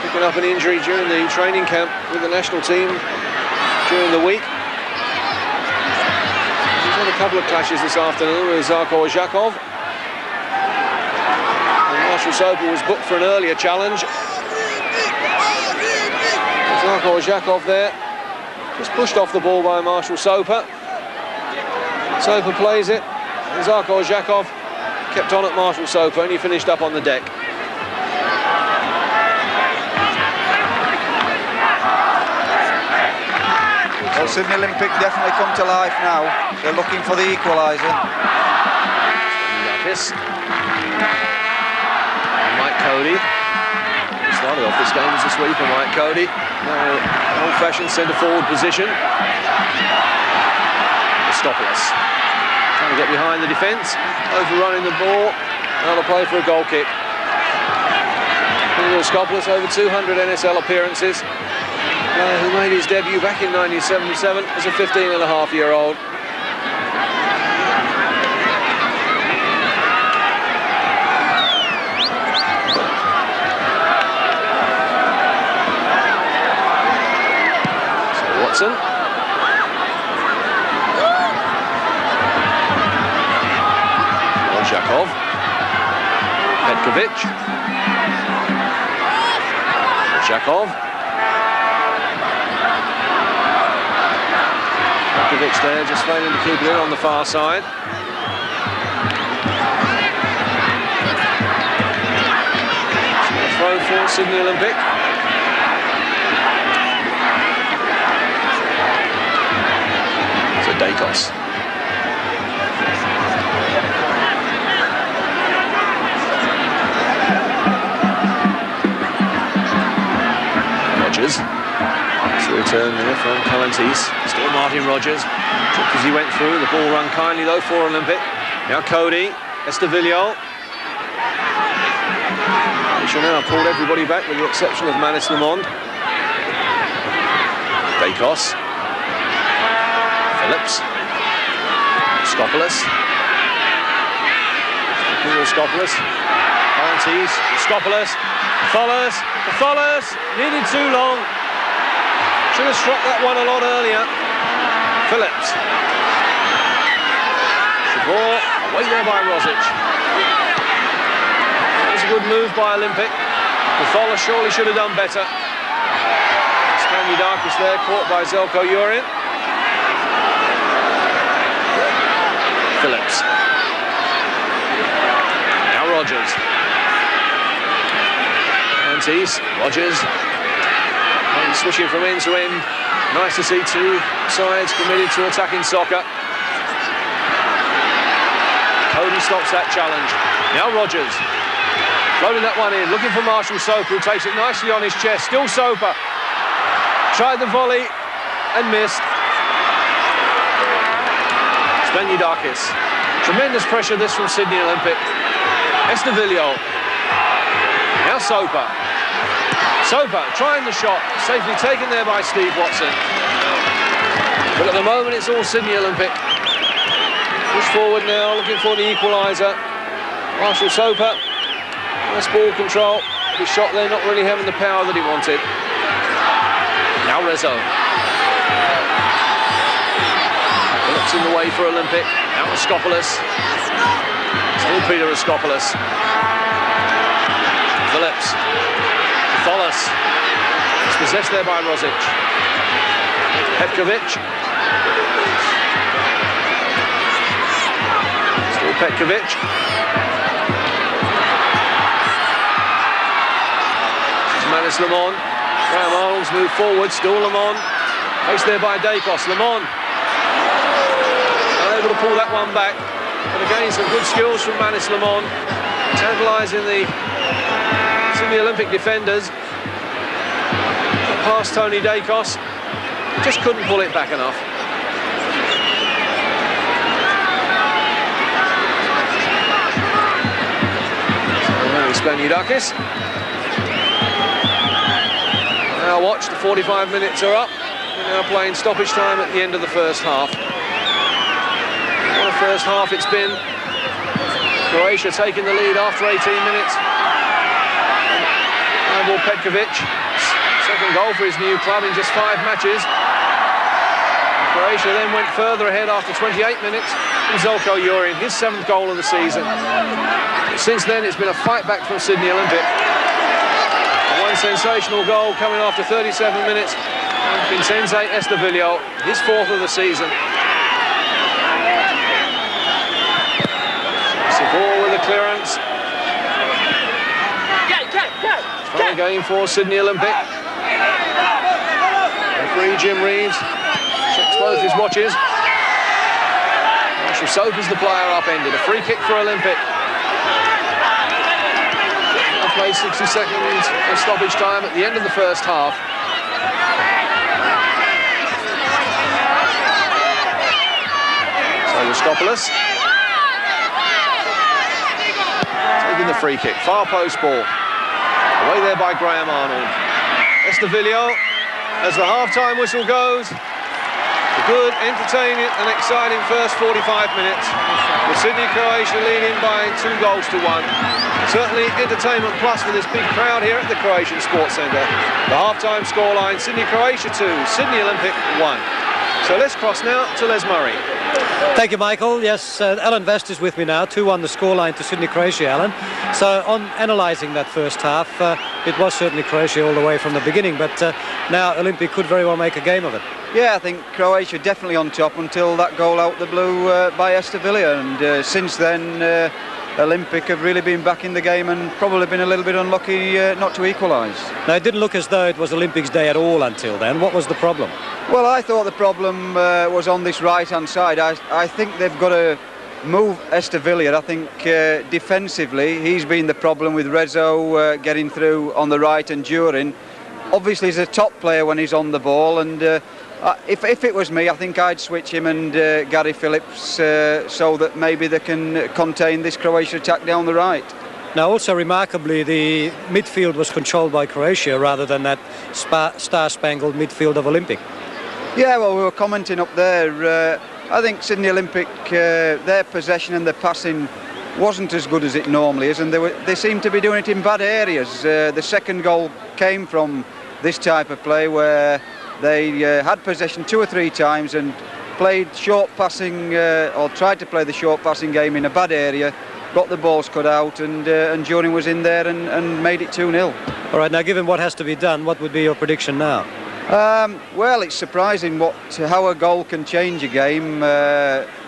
picking up an injury during the training camp with the national team during the week. He's had a couple of clashes this afternoon with Zarko Odzakov. And Marshall Soper was booked for an earlier challenge. Zarko Odzakov there, just pushed off the ball by Marshall Soper. Soper plays it, and Zarko Odzakov kept on at Marshall Soper, and he finished up on the deck. Well, Sydney Olympic definitely come to life now. They're looking for the equaliser. Mike Cody started off this game as a sweeper. Mike Cody, now old-fashioned centre-forward position. Stopulus trying to get behind the defence, overrunning the ball. Another play for a goal kick. Stopulus over 200 NSL appearances. Who made his debut back in 1977 as a 15-and-a-half-year-old. So Watson. Odzakov. Petkovic. Odzakov. Petkovic there, just failing to keep it in on the far side. Throw for Sydney Olympic. So Dacos. Rogers. It's a return there from Valentis. Still Martin Rogers. Tripped as he went through. The ball run kindly though for Olympic. Now Cody. Estavilio. Which now pulled everybody back with the exception of Manis Lamond. Dacos. Phillips. Stopulus. Stopulus. Valentis. Stopulus. Kovacic. Needed too long. Should have struck that one a lot earlier. Phillips. Savor. Away there by Rozic. That was a good move by Olympic. Kovacic surely should have done better. Spaniardakis there, caught by Zjelko Jurin. Phillips. Now Rogers. Valentis. Rogers. And switching from end to end. Nice to see two sides committed to attacking soccer. Cody stops that challenge. Now Rogers. Floating that one in, looking for Marshall Soper, who takes it nicely on his chest. Still Soper. Tried the volley and missed. Speniudakis. Tremendous pressure this from Sydney Olympic. Estavillo. Now Soper. Soper trying the shot, safely taken there by Steve Watson. But at the moment it's all Sydney Olympic. Push forward now, looking for the equaliser. Marshall Soper. Nice ball control. His shot there not really having the power that he wanted. Now Rezo. Phillips in the way for Olympic. Now Raskopoulos. Still Peter Raskopoulos. Phillips. Tholas. It's possessed there by Rozic. Petkovic. Still Petkovic. It's Lamond. Graham Arnold's moved forward. Still Lamond. Faced there by Dacos. Lamond. Unable to pull that one back. But again, some good skills from Manis Lamond. Tantalising the Sydney Olympic defenders. Past Tony Dacos. Just couldn't pull it back enough. Speniudakis. Now watch, the 45 minutes are up. We're now playing stoppage time at the end of the first half. What a first half it's been. Croatia taking the lead after 18 minutes. Now ball Petkovic. Second goal for his new club in just 5 matches. Croatia then went further ahead after 28 minutes from Zjelko Jurin, his 7th goal of the season. Since then it's been a fight back from Sydney Olympic. One sensational goal coming after 37 minutes. Vincenze Estavillo, his 4th of the season. Savor with a clearance. Trying game for Sydney Olympic. Referee Jim Reeves checks both his watches. Marshall Soper's the player upended. A free kick for Olympic. Play 60 seconds of stoppage time at the end of the first half. So Raskopoulos taking the free kick, far post ball. Away there by Graham Arnold. Estavillo, as the half-time whistle goes. A good, entertaining and exciting first 45 minutes. With Sydney Croatia leading by 2 goals to 1. Certainly entertainment plus for this big crowd here at the Croatian Sports Centre. The half-time scoreline, Sydney Croatia 2, Sydney Olympic 1. So let's cross now to Les Murray. Thank you, Michael. Yes, Alan Vest is with me now. 2-1 the scoreline to Sydney Croatia, Alan. So on analysing that first half, it was certainly Croatia all the way from the beginning, but now Olympic could very well make a game of it. Yeah, I think Croatia definitely on top until that goal out the blue by Estavillo, and since then Olympic have really been back in the game and probably been a little bit unlucky not to equalise. Now, it didn't look as though it was Olympic's day at all until then. What was the problem? Well, I thought the problem was on this right-hand side. I think they've got to move Estavillo. I think defensively he's been the problem, with Rezo getting through on the right and Jurin. Obviously he's a top player when he's on the ball, and if it was me, I think I'd switch him and Gary Phillips so that maybe they can contain this Croatia attack down the right. Now, also remarkably, the midfield was controlled by Croatia rather than that star-spangled midfield of Olympic. Yeah, well, we were commenting up there. I think Sydney Olympic, their possession and their passing wasn't as good as it normally is, and they seem to be doing it in bad areas. The second goal came from this type of play where they had possession 2 or 3 times and played short passing, or tried to play the short passing game in a bad area, got the balls cut out, and Jurin was in there and made it 2-0. All right, now given what has to be done, what would be your prediction now? Well, it's surprising how a goal can change a game.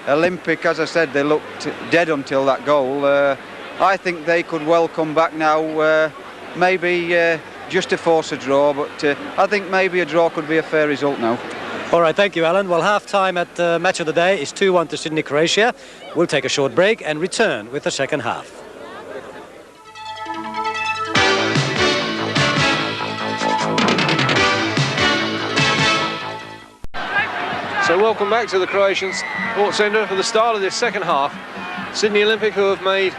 Olympic, as I said, they looked dead until that goal. I think they could well come back now, maybe just to force a draw, but I think maybe a draw could be a fair result now. All right, thank you, Alan. Well, half-time at Match of the Day is 2-1 to Sydney Croatia. We'll take a short break and return with the second half. So welcome back to the Croatian Sports Centre for the start of this second half. Sydney Olympic, who have made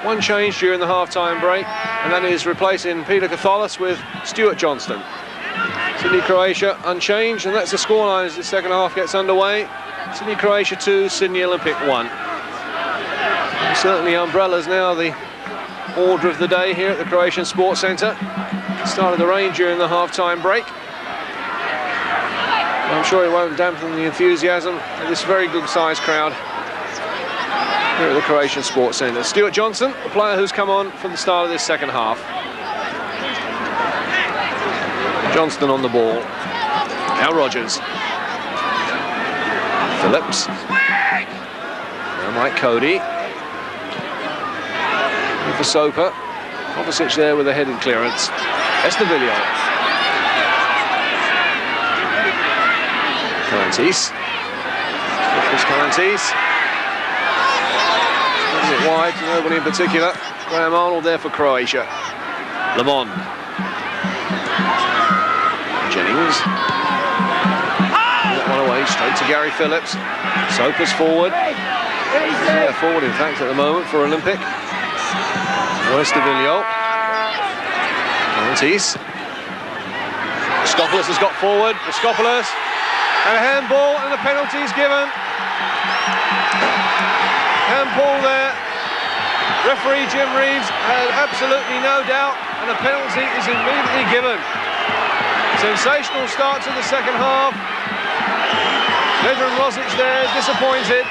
one change during the half-time break, and that is replacing Peter Catholis with Stuart Johnston. Sydney Croatia unchanged, and that's the scoreline as the second half gets underway. Sydney Croatia 2, Sydney Olympic 1. And certainly umbrellas now the order of the day here at the Croatian Sports Centre. Started to rain during the half-time break. I'm sure it won't dampen the enthusiasm of this very good-sized crowd here at the Croatian Sports Centre. Stuart Johnson, the player who's come on for the start of this second half. Johnston on the ball. Now Rogers. Phillips. Now Mike Cody. And for Soper. Kovacic there with a headed clearance. Estavillo. Calantis. Calantis. Spreading it wide to nobody in particular. Graham Arnold there for Croatia. Lamond. Jennings. That one away, straight to Gary Phillips. Soper's forward. Yeah, forward in fact at the moment for Olympic. Estavillo. Calantis. Skopoulos has got forward. Skopoulos. And a handball, and a penalty is given. Handball there. Referee Jim Reeves had absolutely no doubt, and a penalty is immediately given. Sensational start to the second half. Vedran Rozic there, disappointed.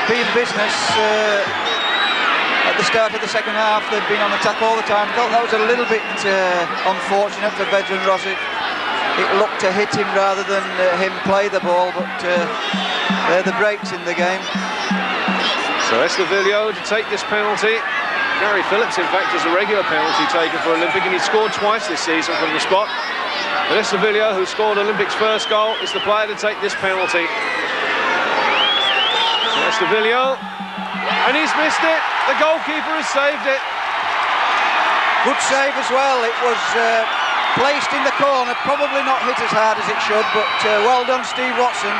Being business at the start of the second half, they've been on attack all the time. I thought that was a little bit unfortunate for Vedran Rozic. It looked to hit him rather than him play the ball, but they're the breaks in the game. So Estavillo to take this penalty. Gary Phillips, in fact, is a regular penalty taker for Olympic, and he scored twice this season from the spot. But Estavillo, who scored Olympic's first goal, is the player to take this penalty. So Estavillo, and he's missed it. The goalkeeper has saved it. Good save as well. It was placed in the corner, probably not hit as hard as it should, but well done, Steve Watson.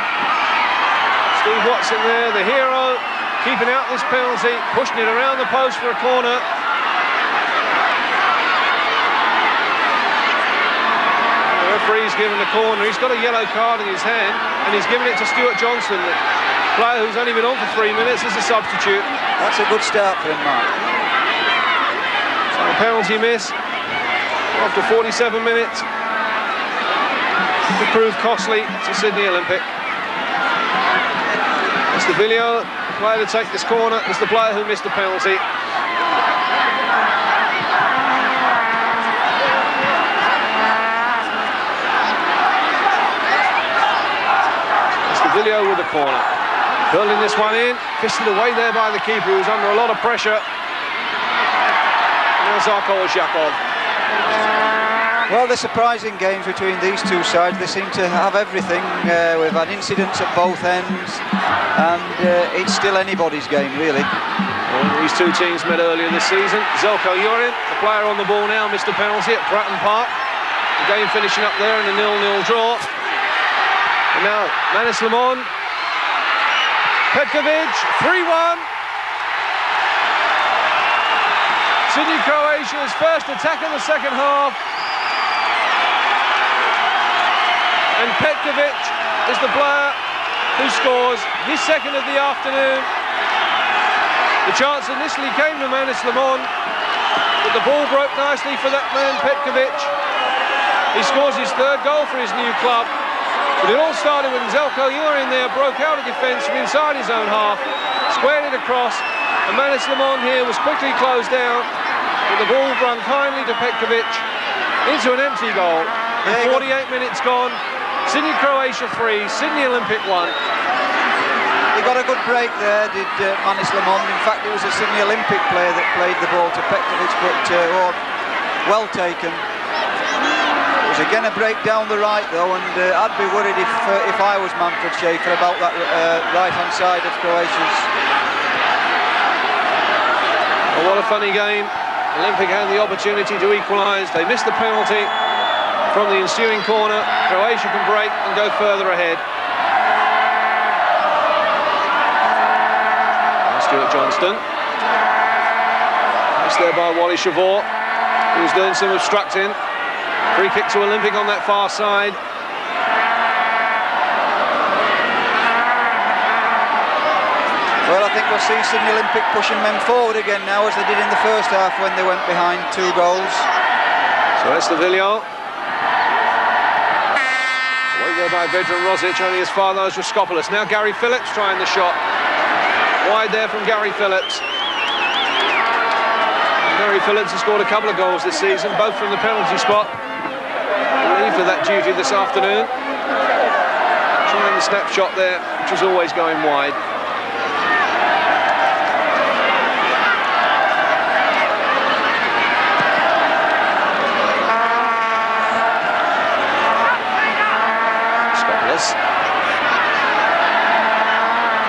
Steve Watson there, the hero, keeping out this penalty, pushing it around the post for a corner. The referee's given the corner. He's got a yellow card in his hand, and he's given it to Stuart Johnston, the player who's only been on for 3 minutes as a substitute. That's a good start for him, Mark. So a penalty miss after 47 minutes. It proved costly to Sydney Olympic. Estavillo, the player to take this corner, is the player who missed the penalty. Estavillo with the corner. Curling this one in, fisted away there by the keeper, who's under a lot of pressure. Now Zarko or Zjelko. Well, the surprising games between these two sides, they seem to have everything. We've had incidents at both ends, and it's still anybody's game, really. Well, these two teams met earlier this season. Zjelko Jurin, the player on the ball now, missed a penalty at Bratton Park. The game finishing up there in a 0-0 draw. And now, Manis Lamond. Petkovic, 3-1. Sydney Croatia's first attack in the second half. And Petkovic is the player who scores his second of the afternoon. The chance initially came to Manis Lamond, but the ball broke nicely for that man Petkovic. He scores his third goal for his new club. But it all started when Zjelko Jurin there broke out of defence from inside his own half, squared it across, and Manis Lamond here was quickly closed down, with the ball run kindly to Petkovic into an empty goal. And 48 minutes gone. Sydney Croatia 3, Sydney Olympic 1. He got a good break there, did Manis Lamond. In fact, it was a Sydney Olympic player that played the ball to Petkovic, but well taken. It was There's again a break down the right though, and I'd be worried if I was Manfred Schaefer about that right-hand side of Croatia's. Well, what a funny game. Olympic had the opportunity to equalise. They missed the penalty from the ensuing corner. Croatia can break and go further ahead. Stuart Johnston. Missed there by Wally Savor, who was doing some obstructing. Free kick to Olympic on that far side. Well, I think we'll see Sydney Olympic pushing men forward again now, as they did in the first half when they went behind 2 goals. So that's the Villiard. Away there by Vedran Rozic, only as far as Raskopoulos. Now Gary Phillips trying the shot. Wide there from Gary Phillips. Gary Phillips has scored a couple of goals this season, both from the penalty spot. Relieved of that duty this afternoon. Trying the snapshot there, which was always going wide.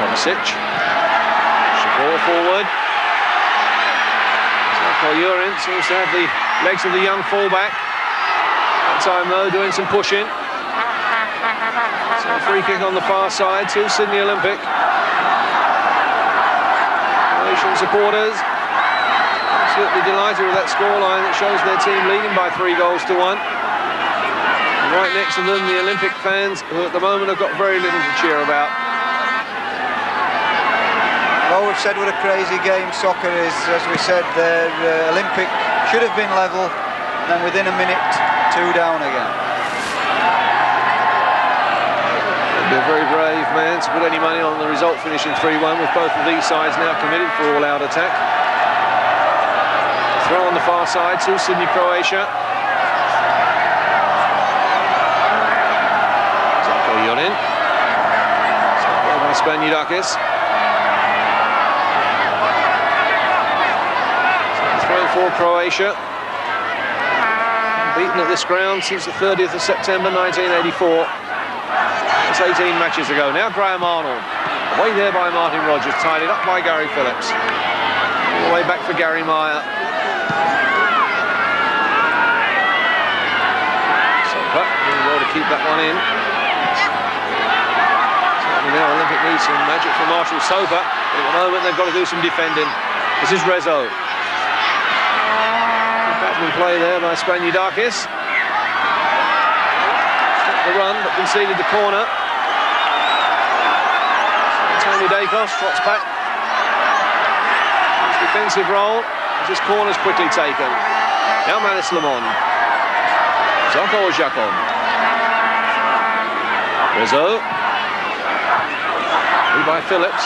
Kovacic. Ball forward. Zarko Jurin seems to have the legs of the young fullback. That time though, doing some pushing. So a free kick on the far side to Sydney Olympic. Croatian supporters absolutely delighted with that scoreline that shows their team leading by 3 goals to 1. And right next to them, the Olympic fans, who at the moment have got very little to cheer about. Well, we've said what a crazy game soccer is. As we said, the Olympic should have been level, and then within a minute, 2 down again. It'd be a very brave man to put any money on the result finishing 3-1, with both of these sides now committed for all-out attack. Throw on the far side to Sydney Croatia. Zarko Jurin. Zarko by Spaniardakis. For Croatia, beaten at this ground since the 30th of September 1984. That's 18 matches ago. Now Graham Arnold, away there by Martin Rogers, tied it up by Gary Phillips. All the way back for Gary Meyer. Sopa doing well to keep that one in. Certainly now Olympic needs some magic from Marshall Sopa, but at the moment they've got to do some defending. This is Rezo. Play there by Spaniardakis. Stopped the run but conceded the corner. Tony Dacos trots back. His defensive role as this corner's quickly taken. Now Manis Lamond. Zarko Odzakov. Rezo. Lead by Phillips.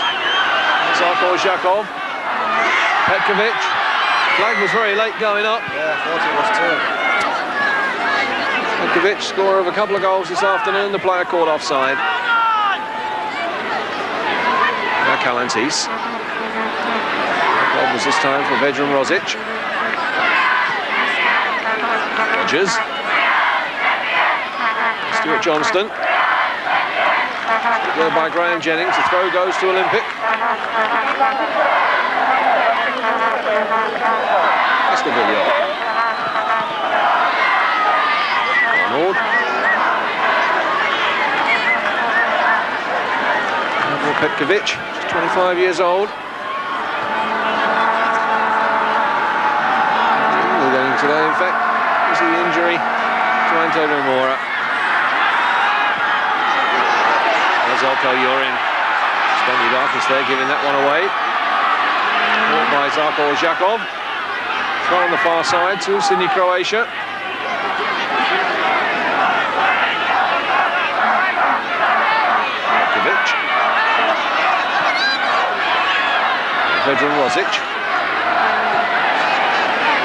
Zarko Odzakov. Petkovic. Flag was very late going up. Yeah, I thought it was too. Petkovic, scorer of a couple of goals this afternoon, the player caught offside. Now Kalantis. Goal was this time for Vedran Rozic. Rogers. Stuart Johnston. There by Graham Jennings. The throw goes to Olympic. That's the Villiard. Arnold. Petkovic, just 25 years old. We're going today, in fact, is the injury to Antonio Mora. Zjelko Jurin. Spaniardakis there giving that one away. Caught by Zarko Odzakov. Throw on the far side to Sydney Croatia. Petkovic. Vedran Rozic.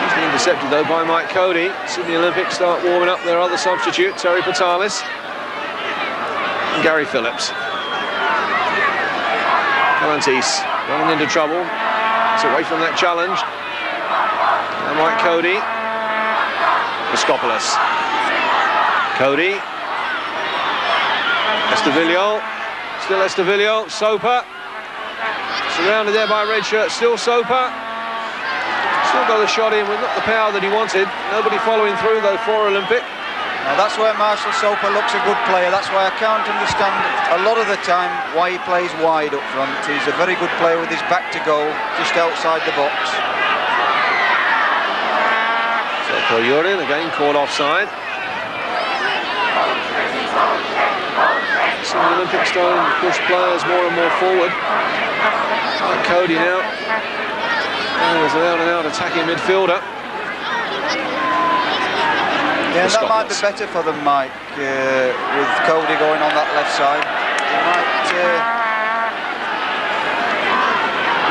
He's been intercepted though by Mike Cody. Sydney Olympic start warming up their other substitute, Terry Patalis. And Gary Phillips. Kalantis running into trouble. It's away from that challenge. Now Mike Cody. Raskopoulos. Cody. Estavillo. Still Estavillo. Soper. Surrounded there by red shirt. Still Soper. Still got the shot in with not the power that he wanted. Nobody following through though for Olympic. Now that's where Marshall Soper looks a good player. That's why I can't understand a lot of the time why he plays wide up front. He's a very good player with his back to goal, just outside the box. So Jurin again caught offside. So the Olympics starting to push players more and more forward. Like Cody now. And there's an out-and-out attacking midfielder. Yeah, that might be better for them, Mike, with Cody going on that left side. They might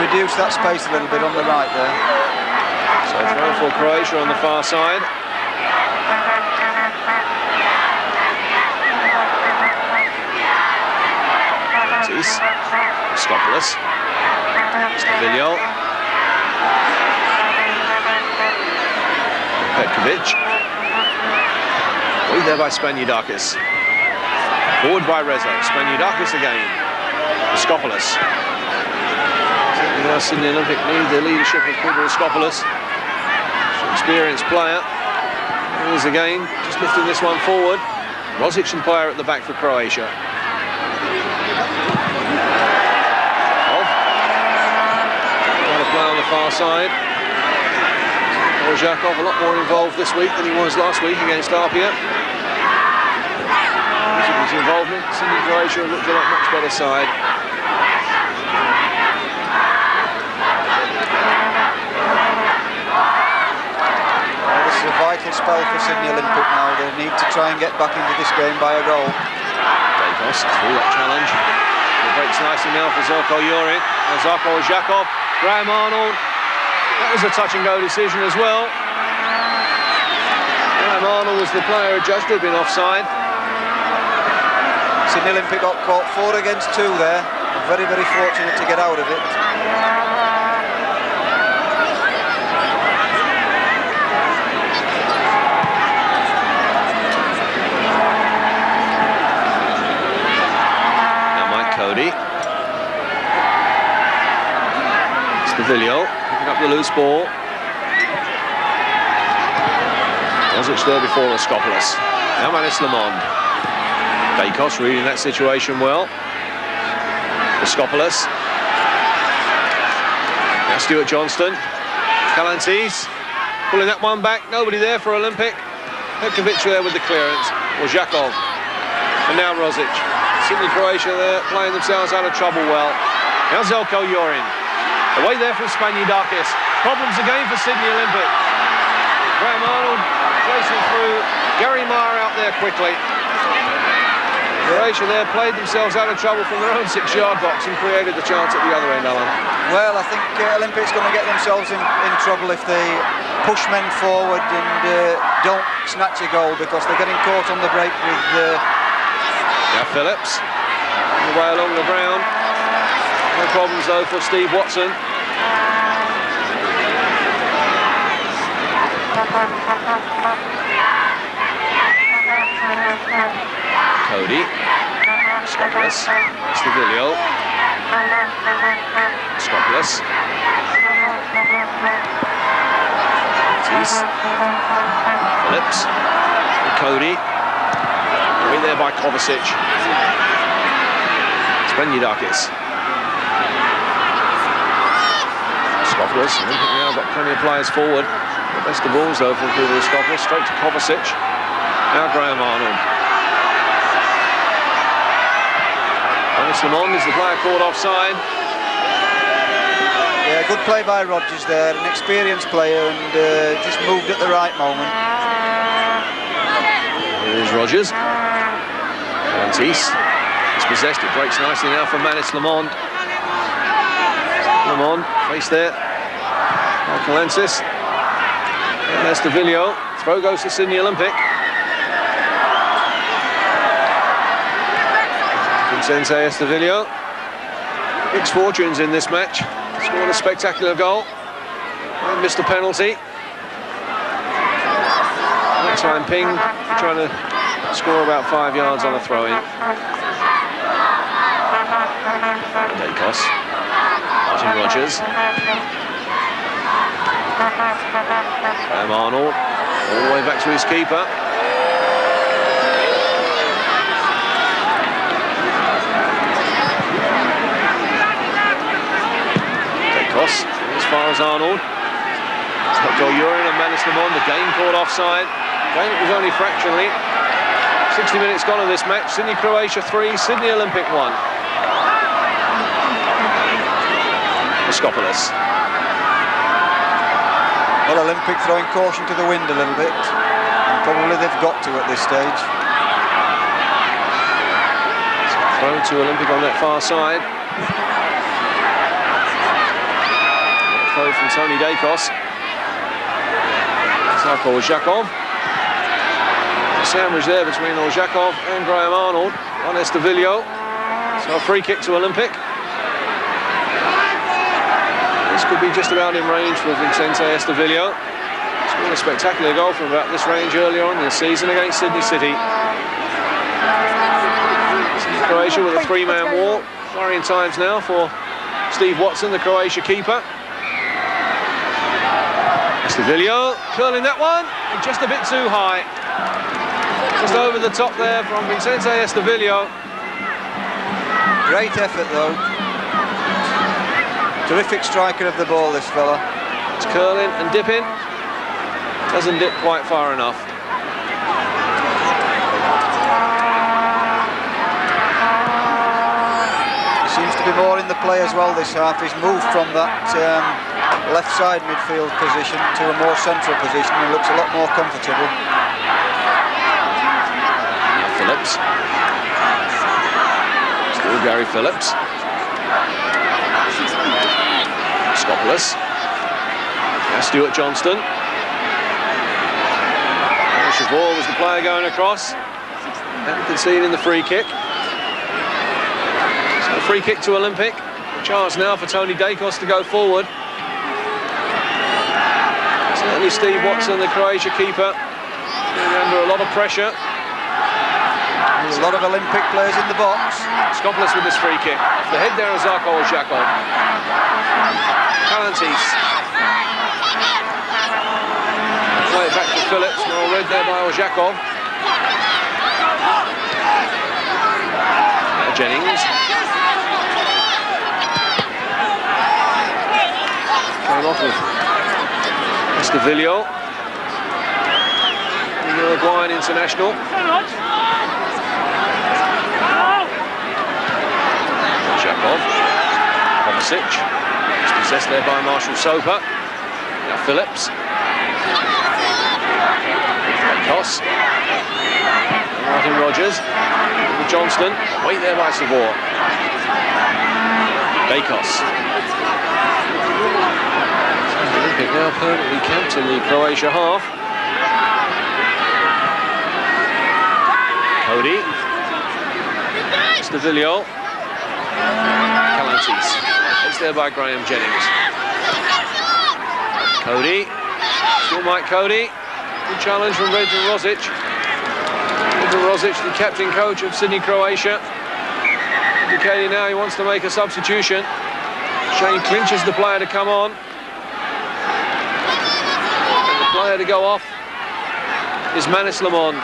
reduce that space a little bit on the right there. So throw for Croatia on the far side. Skopoulos. Estavillo. Petkovic. Lead there by Spaniardakis. Forward by Rezo. Spaniardakis again. Skopoulos. Now Sydney Olympic need the leadership of Skopoulos. Experienced player. Here's again, just lifting this one forward. Rozic the player at the back for Croatia. Another player on the far side. Odzakov a lot more involved this week than he was last week against Apia. His involvement, Sydney Croatia looked a much better side. Well, this is a vital spell for Sydney Olympic now. They need to try and get back into this game by a goal. Dragicevic through that challenge. It breaks nicely now for Zjelko Jurin. And Zarko Odzakov, Graham Arnold. That was a touch-and-go decision as well. Graham Arnold was the player judged to have been offside. Sydney Olympic got caught 4 against 2 there. Very, very fortunate to get out of it. Now Mike Cody. Estavillo. Up the loose ball. Rozic there before Skopoulos. Now Lamond. Dacos reading that situation well. Skopoulos. Now Stuart Johnston. Calantes. Pulling that one back. Nobody there for Olympic. Petkovic there with the clearance. Zjelko. And now Rozic. Sydney Croatia there playing themselves out of trouble well. Now Zjelko Jurin. Away there from Spaniardakis. Problems again for Sydney Olympic. Graham Arnold racing through. Gary Meyer out there quickly. Croatia there played themselves out of trouble from their own 6-yard box and created the chance at the other end, Alan. Well, I think Olympic's going to get themselves in trouble if they push men forward and don't snatch a goal, because they're getting caught on the break with... Now Phillips. On the way along the ground. No problems though for Steve Watson. Cody. Skopoulos. Estavillo. Skopoulos. Phillips. And Cody. Right there by Kovacic. Spaniardakis. Skopoulos, Olympic now got plenty of players forward. The best of balls though from Skopoulos, straight to Kovacic. Now Graham Arnold. Lamond is the player caught offside. Yeah, good play by Rodgers there, an experienced player, and just moved at the right moment. Here is Rodgers. Calantes. It's possessed, it breaks nicely now for Lamond. Lamond, face there. Calantes. And Estavillo. Throw goes to Sydney Olympic. Sensei Estavillo. Mixed fortunes in this match. Scored a spectacular goal and missed a penalty. That time Ping trying to Score about 5 yards on a throw-in. Dacos. Martin Rogers. Arnold. All the way back to his keeper. Dacos. As far as Arnold. Jurin and Lamond. The game called offside. Game that was only fractionally. 60 minutes gone of this match. Sydney Croatia 3, Sydney Olympic 1. Moskopoulos. Well, Olympic throwing caution to the wind a little bit. And probably they've got to at this stage. Throw to Olympic on that far side. Throw from Tony Dacos. Zarko Odzakov. Sandwich there between Odzakov and Graham Arnold on Estavillo. So a free kick to Olympic. This could be just about in range for Vicente Estavillo. Scored a spectacular goal from about this range earlier on in the season against Sydney City. Sydney Croatia with a three-man wall. Worrying times now for Steve Watson, the Croatia keeper. Estavillo curling that one, and just a bit too high. Just over the top there from Vicente Estavillo. Great effort though. Terrific striker of the ball, this fella. It's curling and dipping. Doesn't dip quite far enough. He seems to be more in the play as well this half. He's moved from that left side midfield position to a more central position and looks a lot more comfortable. Now Phillips. Still Gary Phillips. Moskopoulos. Now Stuart Johnston. Savor was the player going across and conceding the free kick. So a free kick to Olympic. A chance now for Tony Dacos to go forward. Certainly Steve Watson, the Croatia keeper, under a lot of pressure. There's a lot of Olympic players in the box. Moskopoulos with this free kick. Off the head there of Zarko Odzakov. Calantis. Play it back to Phillips, well read there by Odzakov. Jennings. Came off with Estavillo, the Uruguayan international. Odzakov. Kovacic. It's possessed there by Marshall Soper. Now Phillips. Dacos. Martin Rogers. Johnston. Wait there by Savor. Dacos. Olympic now permanently camped in the Croatia half. Cody. Estavillo. Calantis. It's there by Graham Jennings. Cody. Still Mike Cody. Good challenge from Vedran Rozic. Vedran Rozic, the captain coach of Sydney Croatia, indicating now he wants to make a substitution. Shane Clinch is the player to come on. And the player to go off is Lamond.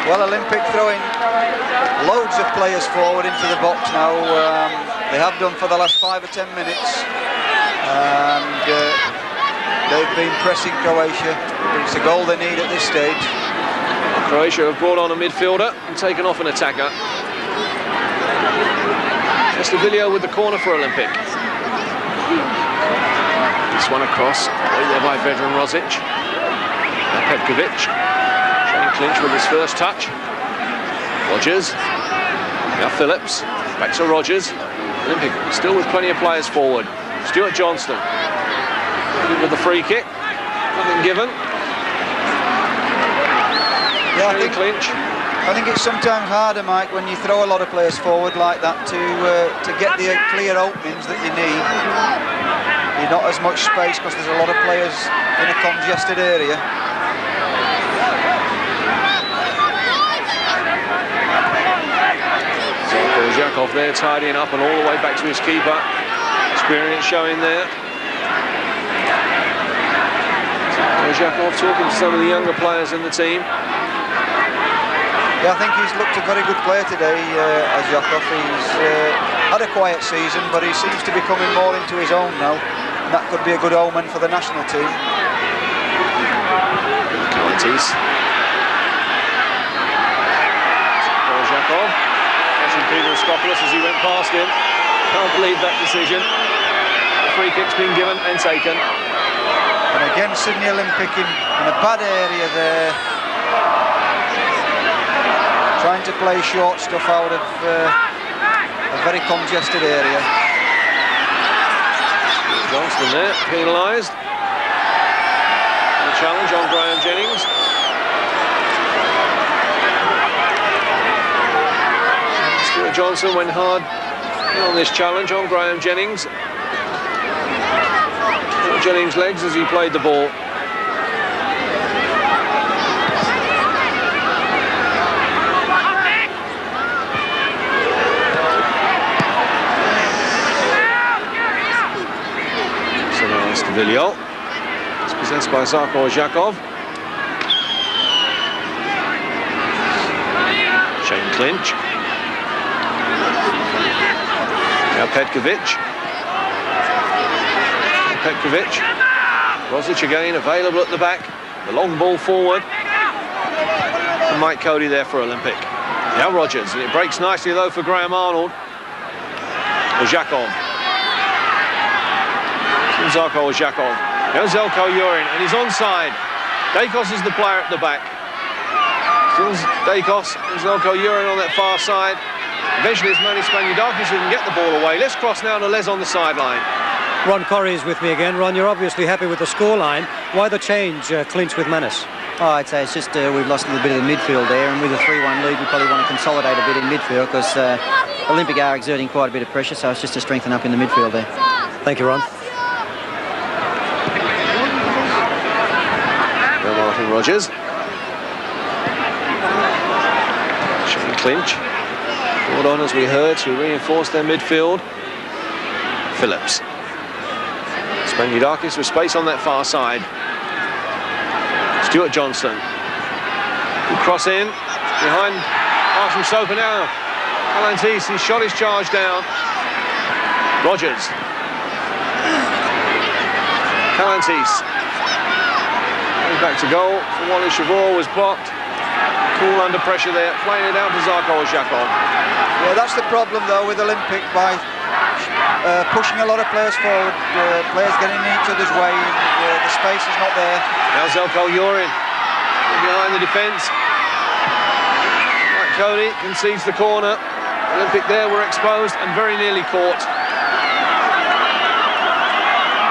Well, Olympic throwing loads of players forward into the box now. They have done for the last 5 or 10 minutes. And they've been pressing Croatia. It's a goal they need at this stage. Croatia have brought on a midfielder and taken off an attacker. Estavillo with the corner for Olympic. This one across, way there by Vedran Rozic. Now Petkovic. Shane Clinch with his first touch. Rogers. Now Phillips. Back to Rogers. Olympic still with plenty of players forward. Stuart Johnston. With the free kick. Nothing given. Yeah, Clinch. I think it's sometimes harder, Mike, when you throw a lot of players forward like that to get the clear openings that you need. There's not as much space because there's a lot of players in a congested area. Zjelko there tidying up and all the way back to his keeper. Experience showing there. Zjelko talking to some of the younger players in the team. Yeah, I think he's looked a very good player today, Odzakov. He's had a quiet season, but he seems to be coming more into his own now. And that could be a good omen for the national team. Counties. Zjelko. Peter Skopoulos as he went past him. Can't believe that decision. The free kick's been given and taken. And again, Sydney Olympic in a bad area there. Trying to play short stuff out of a very congested area. Johnston there, penalised. The challenge on Graham Jennings. Johnson went hard on this challenge on Graham Jennings. Jennings' legs as he played the ball. So now it's Villiol. It's possessed by Zarko Odzakov. Clinch. Now Petkovic. Rozic again available at the back. The long ball forward. And Mike Cody there for Olympic. Now Rogers, and it breaks nicely though for Graham Arnold. Odzakov. Zarko Odzakov. Now Zjelko Jurin, and he's onside. Dakos is the player at the back. Still Dakos and Zjelko Jurin on that far side. Eventually it's Manis Spaniudakis who can get the ball away. Let's cross now to Les on the sideline. Ron Corrie is with me again. Ron, you're obviously happy with the scoreline. Why the change, Clinch with Manis? Oh, I'd say it's just we've lost a little bit of the midfield there, and with a 3-1 lead we probably want to consolidate a bit in midfield because Olympic are exerting quite a bit of pressure, so it's just to strengthen up in the midfield there. Thank you, Ron. Martin Rogers. Clinch. Brought on, as we heard, to reinforce their midfield. Phillips. Spaniudakis with space on that far side. Stuart Johnston. Good cross in. Behind Arsenal Soper now. Calantis, he shot his charge down. Rogers. Calantis. Back to goal for Wally Savor was blocked. Cool under pressure there, playing it out to Zarko Odzakov. Yeah, that's the problem though with Olympic, by pushing a lot of players forward, players getting in each other's way, and the space is not there. Now Zjelko Jurin behind the defence. Mike Cody concedes the corner. Olympic there were exposed and very nearly caught.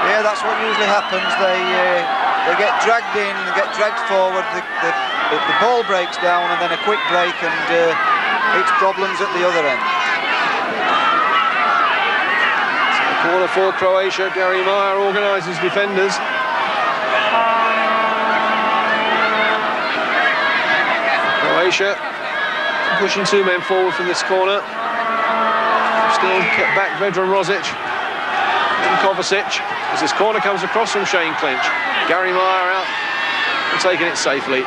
Yeah, that's what usually happens. They get dragged in, get dragged forward, the ball breaks down and then a quick break, and it's problems at the other end. So corner for Croatia. Gary Meyer organises defenders. Croatia pushing two men forward from this corner. Still kept back Vedran, Rozic and Kovacic as this corner comes across from Shane Clinch. Gary Meyer out and taking it safely.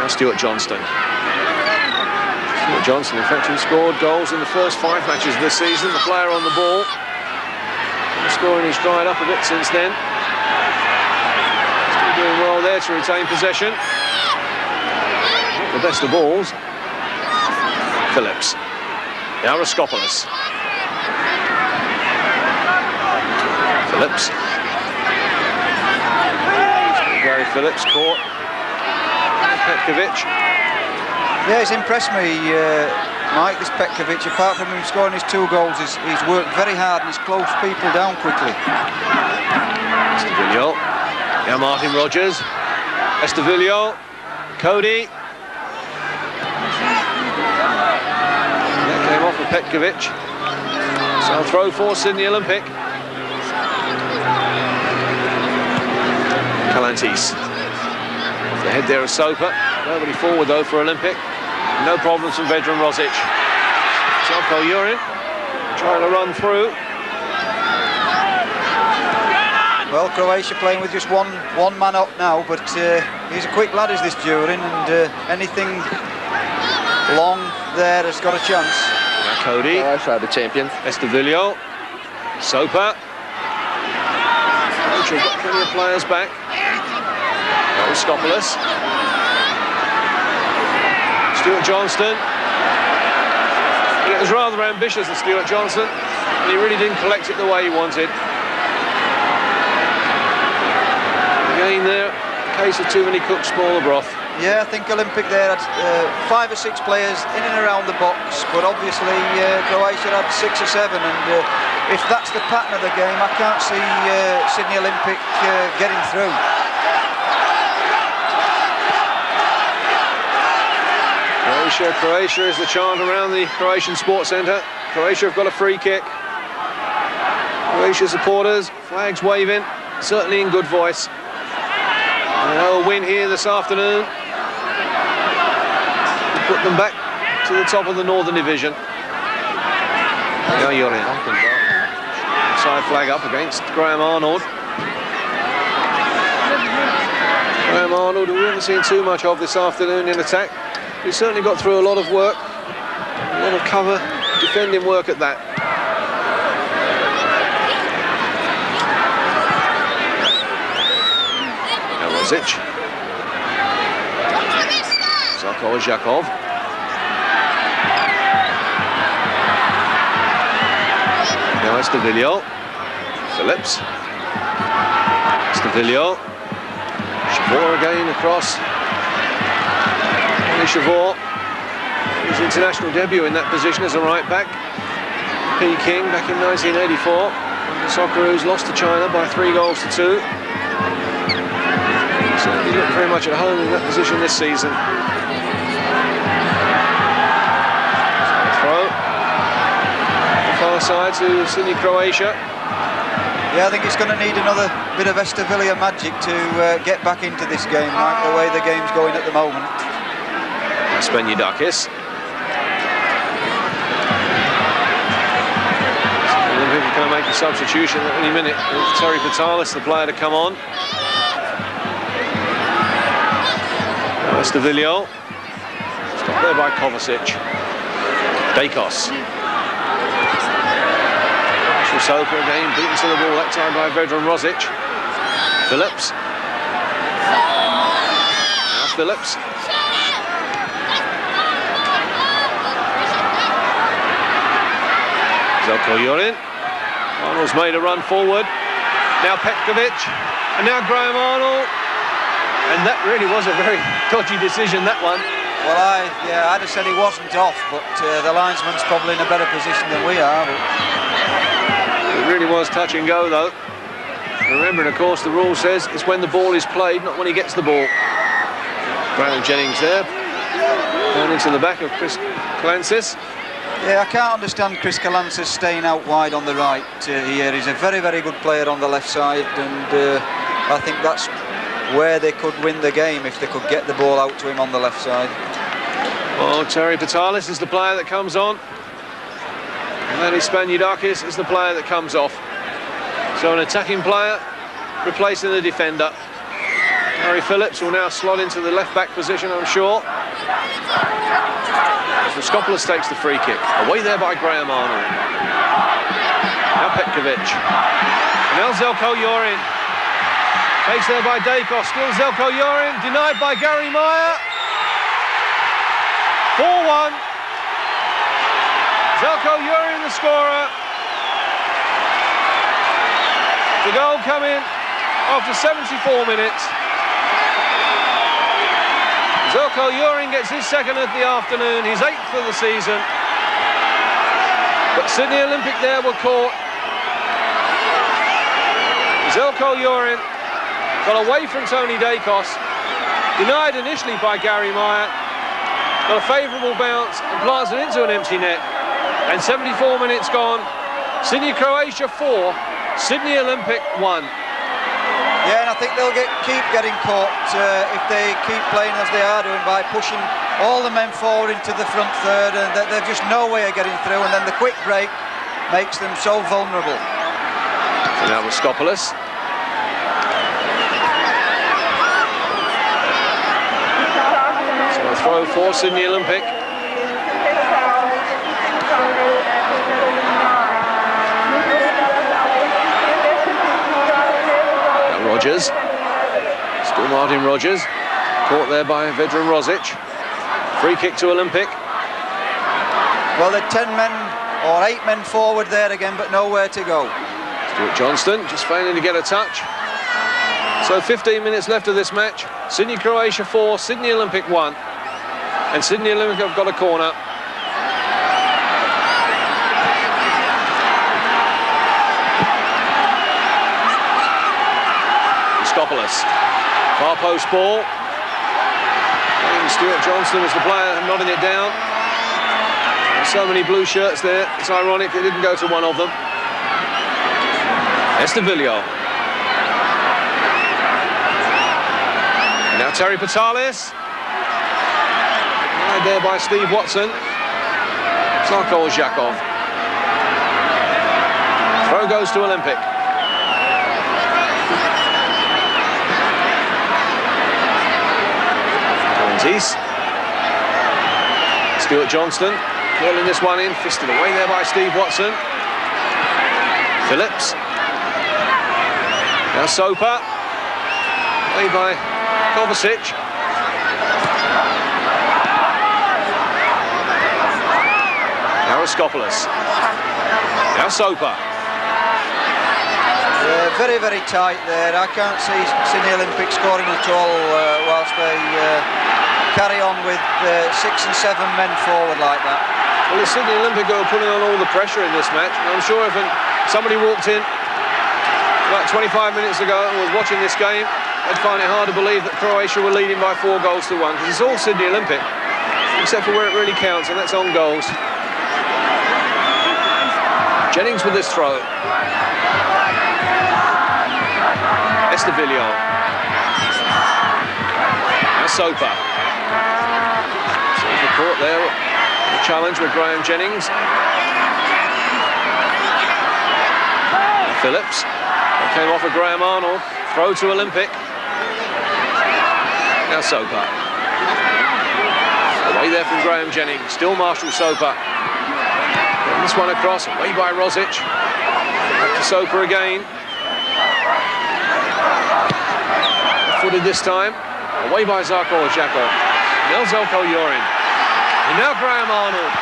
Now Stuart Johnston. Stuart Johnston, in fact, who scored goals in the first 5 matches this season. The player on the ball. The scoring has dried up a bit since then. Still doing well there to retain possession. Not the best of balls. Phillips. Now Raskopoulos. Phillips. Gary Phillips caught. Petkovic. Yeah, it's impressed me, Mike, this Petkovic. Apart from him scoring his 2 goals, he's worked very hard and he's closed people down quickly. Villiol. Now Martin Rogers. Villiol. Cody. That came off with Petkovic. So throw for Sydney Olympic. Kalantis. The head there of Soper. Nobody forward though for Olympic. No problems from Vedran Rozic. Zjelko Jurin trying to run through. Well, Croatia playing with just one man up now, but he's a quick lad, is this Jurin, and anything long there has got a chance. Now Cody. Croatia are the champions. Estavillo. Soper. Croatia have got plenty of players back. Skopoulos. Stuart Johnston. It was rather ambitious of Stuart Johnston, and he really didn't collect it the way he wanted. Again there, case of too many cooks spoil the broth. Yeah, I think Olympic there had 5 or 6 players in and around the box, but obviously Croatia had 6 or 7, and if that's the pattern of the game, I can't see Sydney Olympic getting through. Croatia is the chant around the Croatian Sports Centre. Croatia have got a free kick. Croatia supporters, flags waving, certainly in good voice. They'll win here this afternoon. Put them back to the top of the Northern Division. Now Jurin. Side flag up against Graham Arnold. Graham Arnold, who we haven't seen too much of this afternoon in attack. He certainly got through a lot of work, a lot of cover, defending work at that. Now Rozic. Zarko Odzakov. Now Estavillo. Phillips. Estavillo. Savor again across. Savor, his international debut in that position as a right back. Peking back in 1984. The Socceroos lost to China by 3-2. Certainly looked very much at home in that position this season. Throw. The far side to Sydney Croatia. Yeah, I think it's going to need another bit of Estavillo magic to get back into this game, like the way the game's going at the moment. Spectators. Olympic are going to make a substitution at any minute. Terry Vitalis, the player to come on. Estavillo. Stopped there by Kovacic. Dakos. Soper again, beaten to the ball that time by Vedran Rozic. Phillips. Now Phillips. Zjelko Jurin. Arnold's made a run forward. Now Petkovic. And now Graham Arnold. And that really was a very dodgy decision, that one. Well, I'd have said he wasn't off, but the linesman's probably in a better position than we are. But... It really was touch and go, though. Remembering, of course, the rule says it's when the ball is played, not when he gets the ball. Jennings there. Going into the back of Chris Kalantis. Yeah, I can't understand Chris Kalantis staying out wide on the right here. He's a very, very good player on the left side, and I think that's where they could win the game if they could get the ball out to him on the left side. Well, Terry Vitalis is the player that comes on. And then Spaniudakis is the player that comes off. So an attacking player replacing the defender. Harry Phillips will now slot into the left back position, I'm sure. Skopoulos takes the free kick. Away there by Graham Arnold. Now Petkovic. Now Zjelko Jurin. Takes there by Dakos. Still Zjelko Jurin. Denied by Gary Meyer. 4-1. Zjelko Jurin the scorer. The goal coming after 74 minutes. Zjelko Jurin gets his second of the afternoon, his 8th of the season. But Sydney Olympic there were caught. Zjelko Jurin got away from Tony Dakos, denied initially by Gary Meyer, got a favourable bounce and plants it into an empty net. And 74 minutes gone, Sydney Croatia 4, Sydney Olympic 1. Yeah, and I think they'll keep getting caught if they keep playing as they are doing, by pushing all the men forward into the front third, and they've just no way of getting through, and then the quick break makes them so vulnerable. So now Raskopoulos. So a throw for Sydney Olympic. Rogers, still Martin Rogers, caught there by Vedran Rozic. Free kick to Olympic. Well, they're 10 men or 8 men forward there again, but nowhere to go. Stuart Johnston just failing to get a touch. So 15 minutes left of this match. Sydney Croatia 4, Sydney Olympic 1. And Sydney Olympic have got a corner. Raskopoulos, far post ball. And Stuart Johnston is the player nodding it down. There's so many blue shirts there, it's ironic it didn't go to one of them. Estevillo. Now Terry Patalis. Right there by Steve Watson. Zarko Odzakov. Throw goes to Olympic. Stuart Johnston curling this one in, fisted away there by Steve Watson. Phillips. Now Soper. Played by Kovacic. Now Raskopoulos. Now Soper. Very, very tight there. I can't see Sydney Olympic scoring at all whilst they carry on with 6 and 7 men forward like that. Well, the Sydney Olympic are putting on all the pressure in this match. And I'm sure if somebody walked in about 25 minutes ago and was watching this game, they'd find it hard to believe that Croatia were leading by 4 goals to 1, because it's all Sydney Olympic, except for where it really counts, and that's on goals. Jennings with this throw. Estevillo. Now Soper. Soper caught there. The challenge with Graham Jennings. Phillips. That came off of Graham Arnold. Throw to Olympic. Now Soper. Away there from Graham Jennings. Still Marshall Soper. Getting this one across. Away by Rozic. Back to Soper again. Footed this time. Away by Zarko Odzakov. Now Zjelko Jurin. And now Graham Arnold.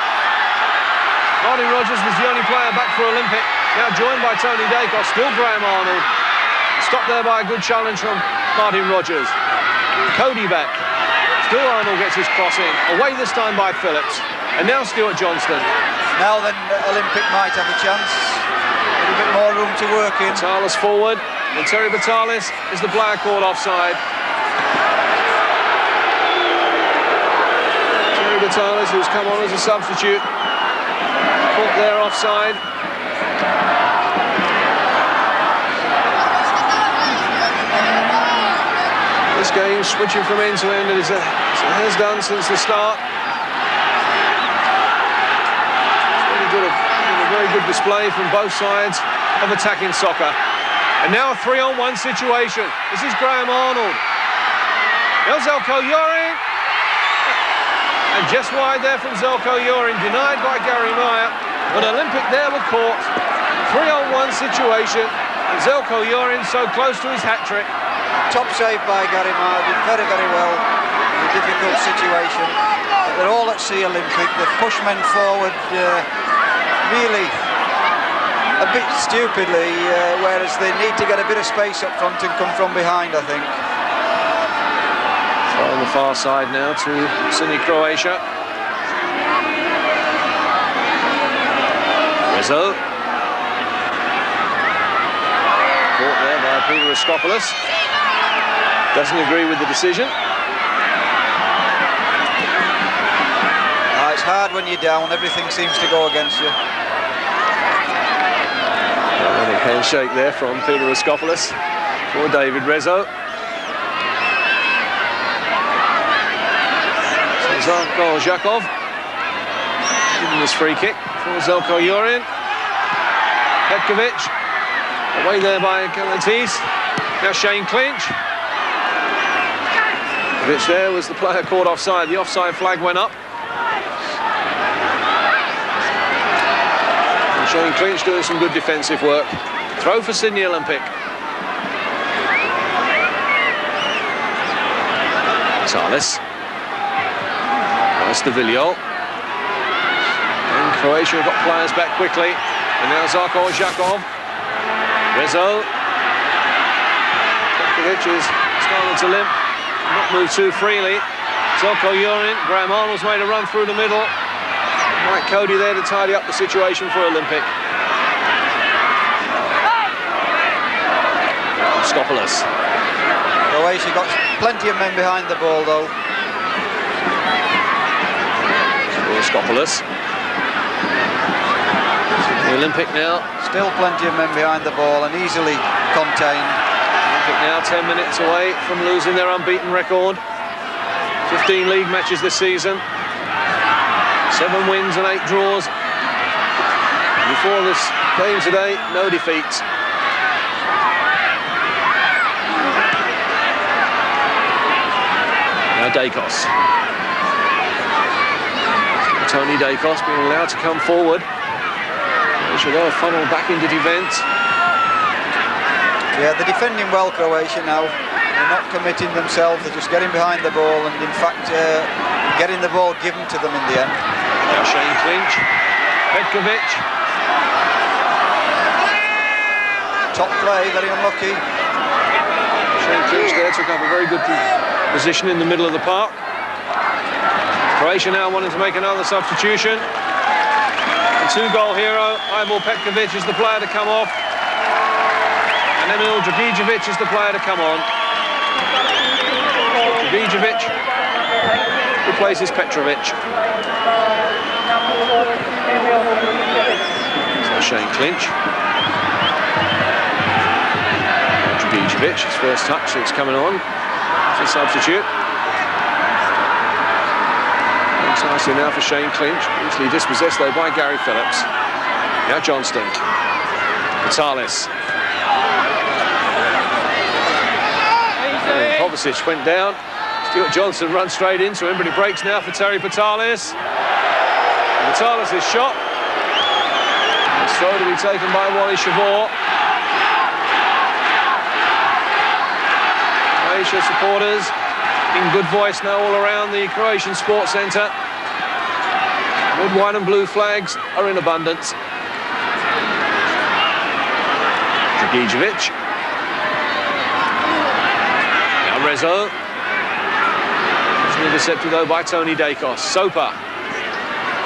Martin Rogers was the only player back for Olympic. Now joined by Tony Dacos. Still Graham Arnold. Stopped there by a good challenge from Martin Rogers. Cody back. Still Arnold gets his cross in. Away this time by Phillips. And now Stuart Johnston. Now then, Olympic might have a chance. A little bit more room to work in. Batalis forward. And Terry Batalis is the player caught offside. Terry Batalis, who's come on as a substitute, caught there offside. This game switching from end to end, as it has done since the start. It's really good, a very good display from both sides of attacking soccer. And now a 3-on-1 situation. This is Graham Arnold. Now Zjelko Jurin. And just wide there from Zjelko Jurin, denied by Gary Meyer. But Olympic there were caught. 3-on-1 situation. And Zjelko Jurin so close to his hat-trick. Top save by Gary Meyer. Did very, very well in a difficult situation. But they're all at sea Olympic. They've pushed men forward really a bit stupidly, whereas they need to get a bit of space up front and come from behind, I think. So on the far side now to Sydney Croatia. Rezo. Caught there by Peter Raskopoulos. Doesn't agree with the decision. It's hard when you're down, everything seems to go against you. Big handshake there from Peter Raskopoulos for David Rezo. So Zarko Odzakov giving this free kick for Zjelko Jurin. Petkovic away there by Kovacic. Now Shane Clinch. Which there was the player caught offside. The offside flag went up. And Shane Clinch doing some good defensive work. Throw for Sydney Olympic. Salis. Nice to Villiol. And Croatia have got players back quickly. And now Zarko Odzakov. Rezo. Petkovic is starting to limp. Not move too freely. Zjelko Jurin. Graham Arnold's made a run through the middle. Mike Cody there to tidy up the situation for Olympic. Skopoulos. Croatia got plenty of men behind the ball though. Skopoulos. The Olympic now. Still plenty of men behind the ball and easily contained. Olympic now 10 minutes away from losing their unbeaten record. 15 league matches this season. 7 wins and 8 draws. Before this game today, no defeats. Now Dacos. Tony Dacos being allowed to come forward. They should go funnel back into defence. Yeah, they're defending well, Croatia now. They're not committing themselves, they're just getting behind the ball and in fact getting the ball given to them in the end. Now Shane Clinch. Petkovic. Top play, very unlucky. Shane Clinch there took up a very good position in the middle of the park. Croatia now wanting to make another substitution. The 2-goal hero, Emil Petkovic, is the player to come off. And Emil Dragicevic is the player to come on. Dragicevic replaces Petrovic. So Shane Clinch. Dragicevic, his first touch, so it's coming on. It's a substitute. Looks nicely now for Shane Clinch. Easily dispossessed though by Gary Phillips. Now Johnston. Vitalis. Kovacic went down. Stuart Johnson runs straight into him, but he breaks now for Terry Vitalis. Vitalis is shot. It's throw to be taken by Wally Savor. Croatia supporters in good voice now all around the Croatian Sports Centre. Red, white and blue flags are in abundance. Dragicevic. Now Rezo. It's intercepted though by Tony Dacos. Soper.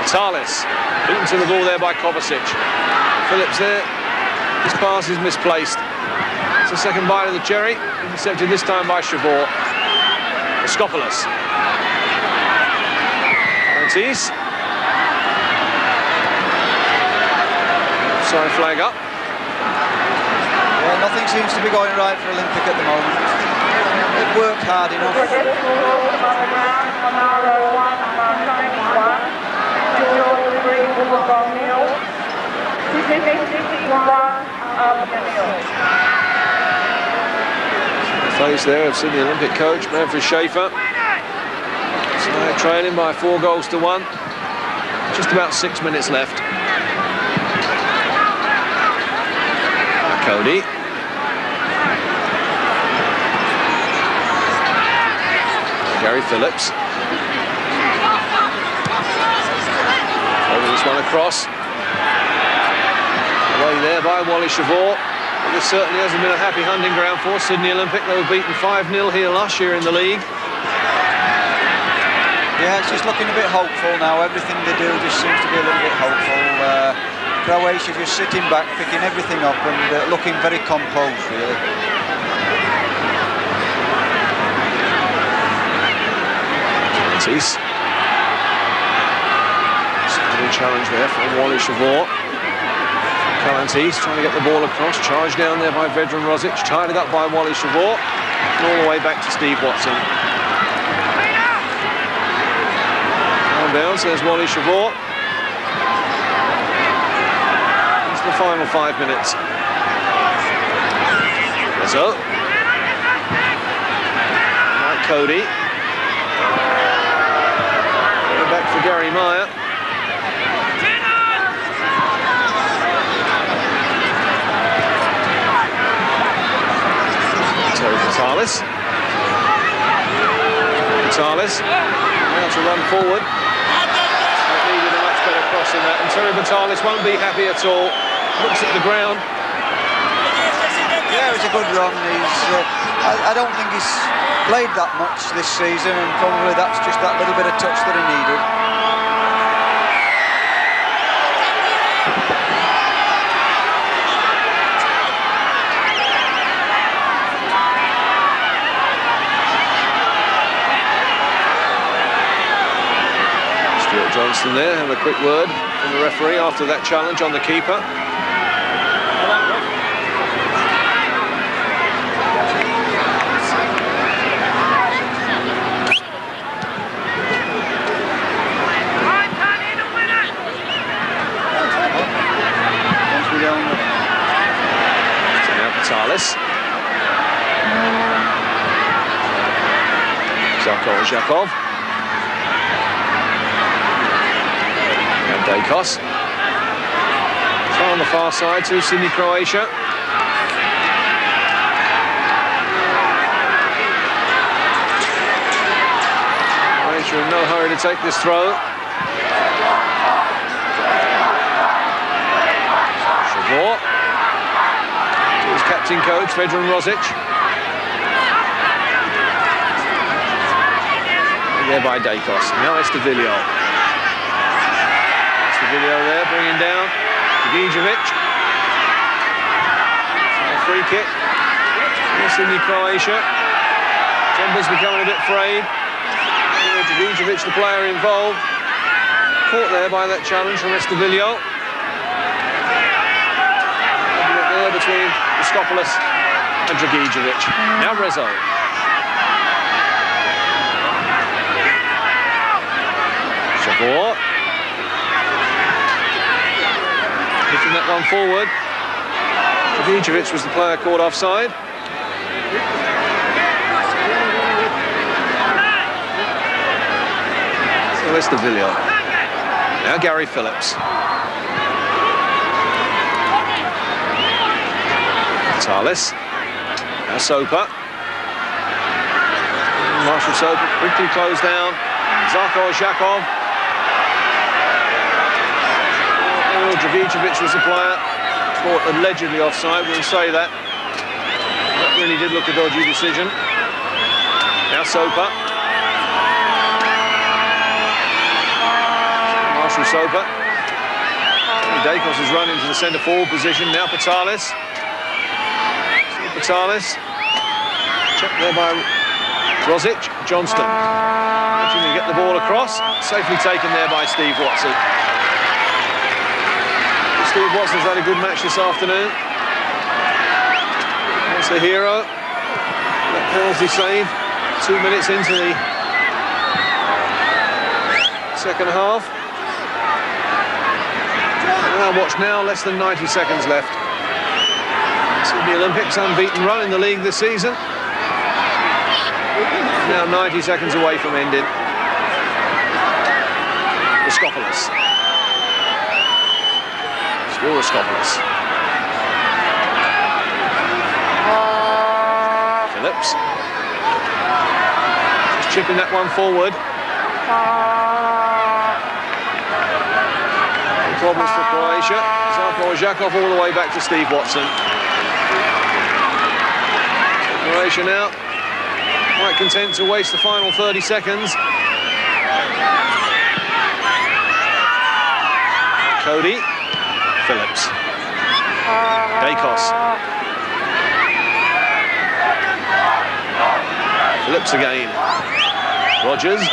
Vitalis. Beaten to the ball there by Kovacic. Phillips there. His pass is misplaced. It's the second bite of the cherry. Intercepted this time by Savor. Skopoulos. Valentis. Side flag up. Well, nothing seems to be going right for Olympic at the moment. They've worked hard enough. The face there of Sydney Olympic coach Manfred Schaefer. Side trailing by 4-1. Just about 6 minutes left. Cody. Gary Phillips. Over this one across. Away there by Wally Savor. And this certainly hasn't been a happy hunting ground for Sydney Olympic. They were beaten 5-0 here last year in the league. Yeah, it's just looking a bit hopeful now. Everything they do just seems to be a little bit hopeful. Croatia just sitting back, picking everything up and looking very composed, really. Matisse. Starting challenge there from Wally Savor. He's trying to get the ball across, charged down there by Vedran Rozic, tied it up by Wally Savor, and all the way back to Steve Watson. Down bounce, there's Wally Savor. It's the final 5 minutes. Rezo. Right, Cody. Back for Gary Meyer. Vitalis. Now to run forward. Needed a much better cross than that, and Terry Vitalis won't be happy at all. Looks at the ground. Yeah, it was a good run. I don't think he's played that much this season, and probably that's just that little bit of touch that he needed. Johnston there, have a quick word from the referee after that challenge on the keeper. So now Vitalis. Zarko. Dakos. Throw on the far side to Sydney Croatia. Croatia in no hurry to take this throw. Savor. To his captain coach, Vedran Rozic. There by Dakos. Now it's Estavilio. Video there, bringing down Dragicevic. A free kick. Sydney Croatia. Jumper's becoming a bit frayed. Dragicevic, the player involved. Caught there by that challenge from Estavilio. There between Boskopoulos and Dragicevic. Now Rezo. Savor. Hitting that one forward. Dragicevic was the player caught offside. So that's the video. Now Gary Phillips. Vitalis. Now Soper. Marshall Soper quickly closed down. Zarko Odzakov. Dragicevic was the player caught allegedly offside. We'll say that. That really did look a dodgy decision. Now Soper. Marshall Soper. Dakos has run into the centre forward position. Now Vitalis. Checked there by Rozic. Johnston. Managing to get the ball across. Safely taken there by Steve Watson. Steve Watson's had a good match this afternoon. That's the hero. That penalty save 2 minutes into the second half. Now watch now, less than 90 seconds left. Sydney Olympics unbeaten run in the league this season. Now 90 seconds away from ending. Boskopoulos. Boskopoulos. Phillips. Just chipping that one forward. Problems for Croatia. Zarko Odzakov all the way back to Steve Watson. Croatia now quite content to waste the final 30 seconds. Cody. Phillips. Dakos. Phillips again. Rogers.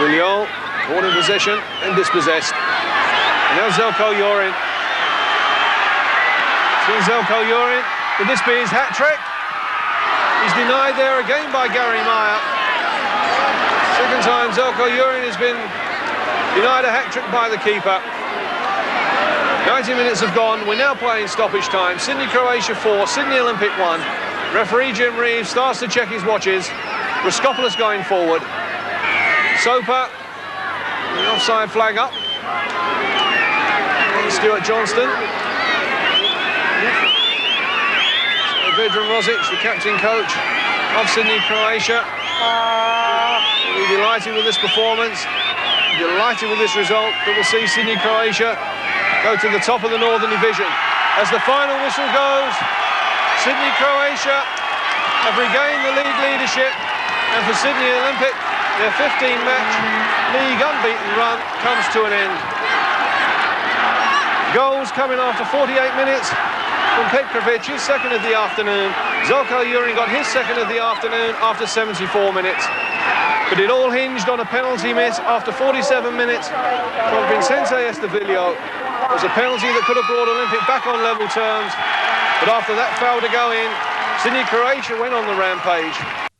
Villiol, caught in possession and dispossessed. And now Zjelko Jurin. Zjelko Jurin, could this be his hat-trick? He's denied there again by Gary Meyer. Second time Zjelko Jurin has been denied a hat-trick by the keeper. 90 minutes have gone. We're now playing stoppage time. Sydney Croatia 4, Sydney Olympic 1. Referee Jim Reeves starts to check his watches. Raskopoulos going forward. Soper, the offside flag up. Stuart Johnston. So Vedran Rozic, the captain coach of Sydney Croatia. We'll be delighted with this performance. Delighted with this result that will see Sydney Croatia go to the top of the Northern Division. As the final whistle goes, Sydney Croatia have regained the league leadership, and for Sydney Olympic, their 15-match league unbeaten run comes to an end. Goals coming after 48 minutes from Petkovic, his second of the afternoon. Zjelko Jurin got his second of the afternoon after 74 minutes. But it all hinged on a penalty miss after 47 minutes from Vicente Estevillo. It was a penalty that could have brought Olympic back on level terms. But after that foul to go in, Sydney Croatia went on the rampage.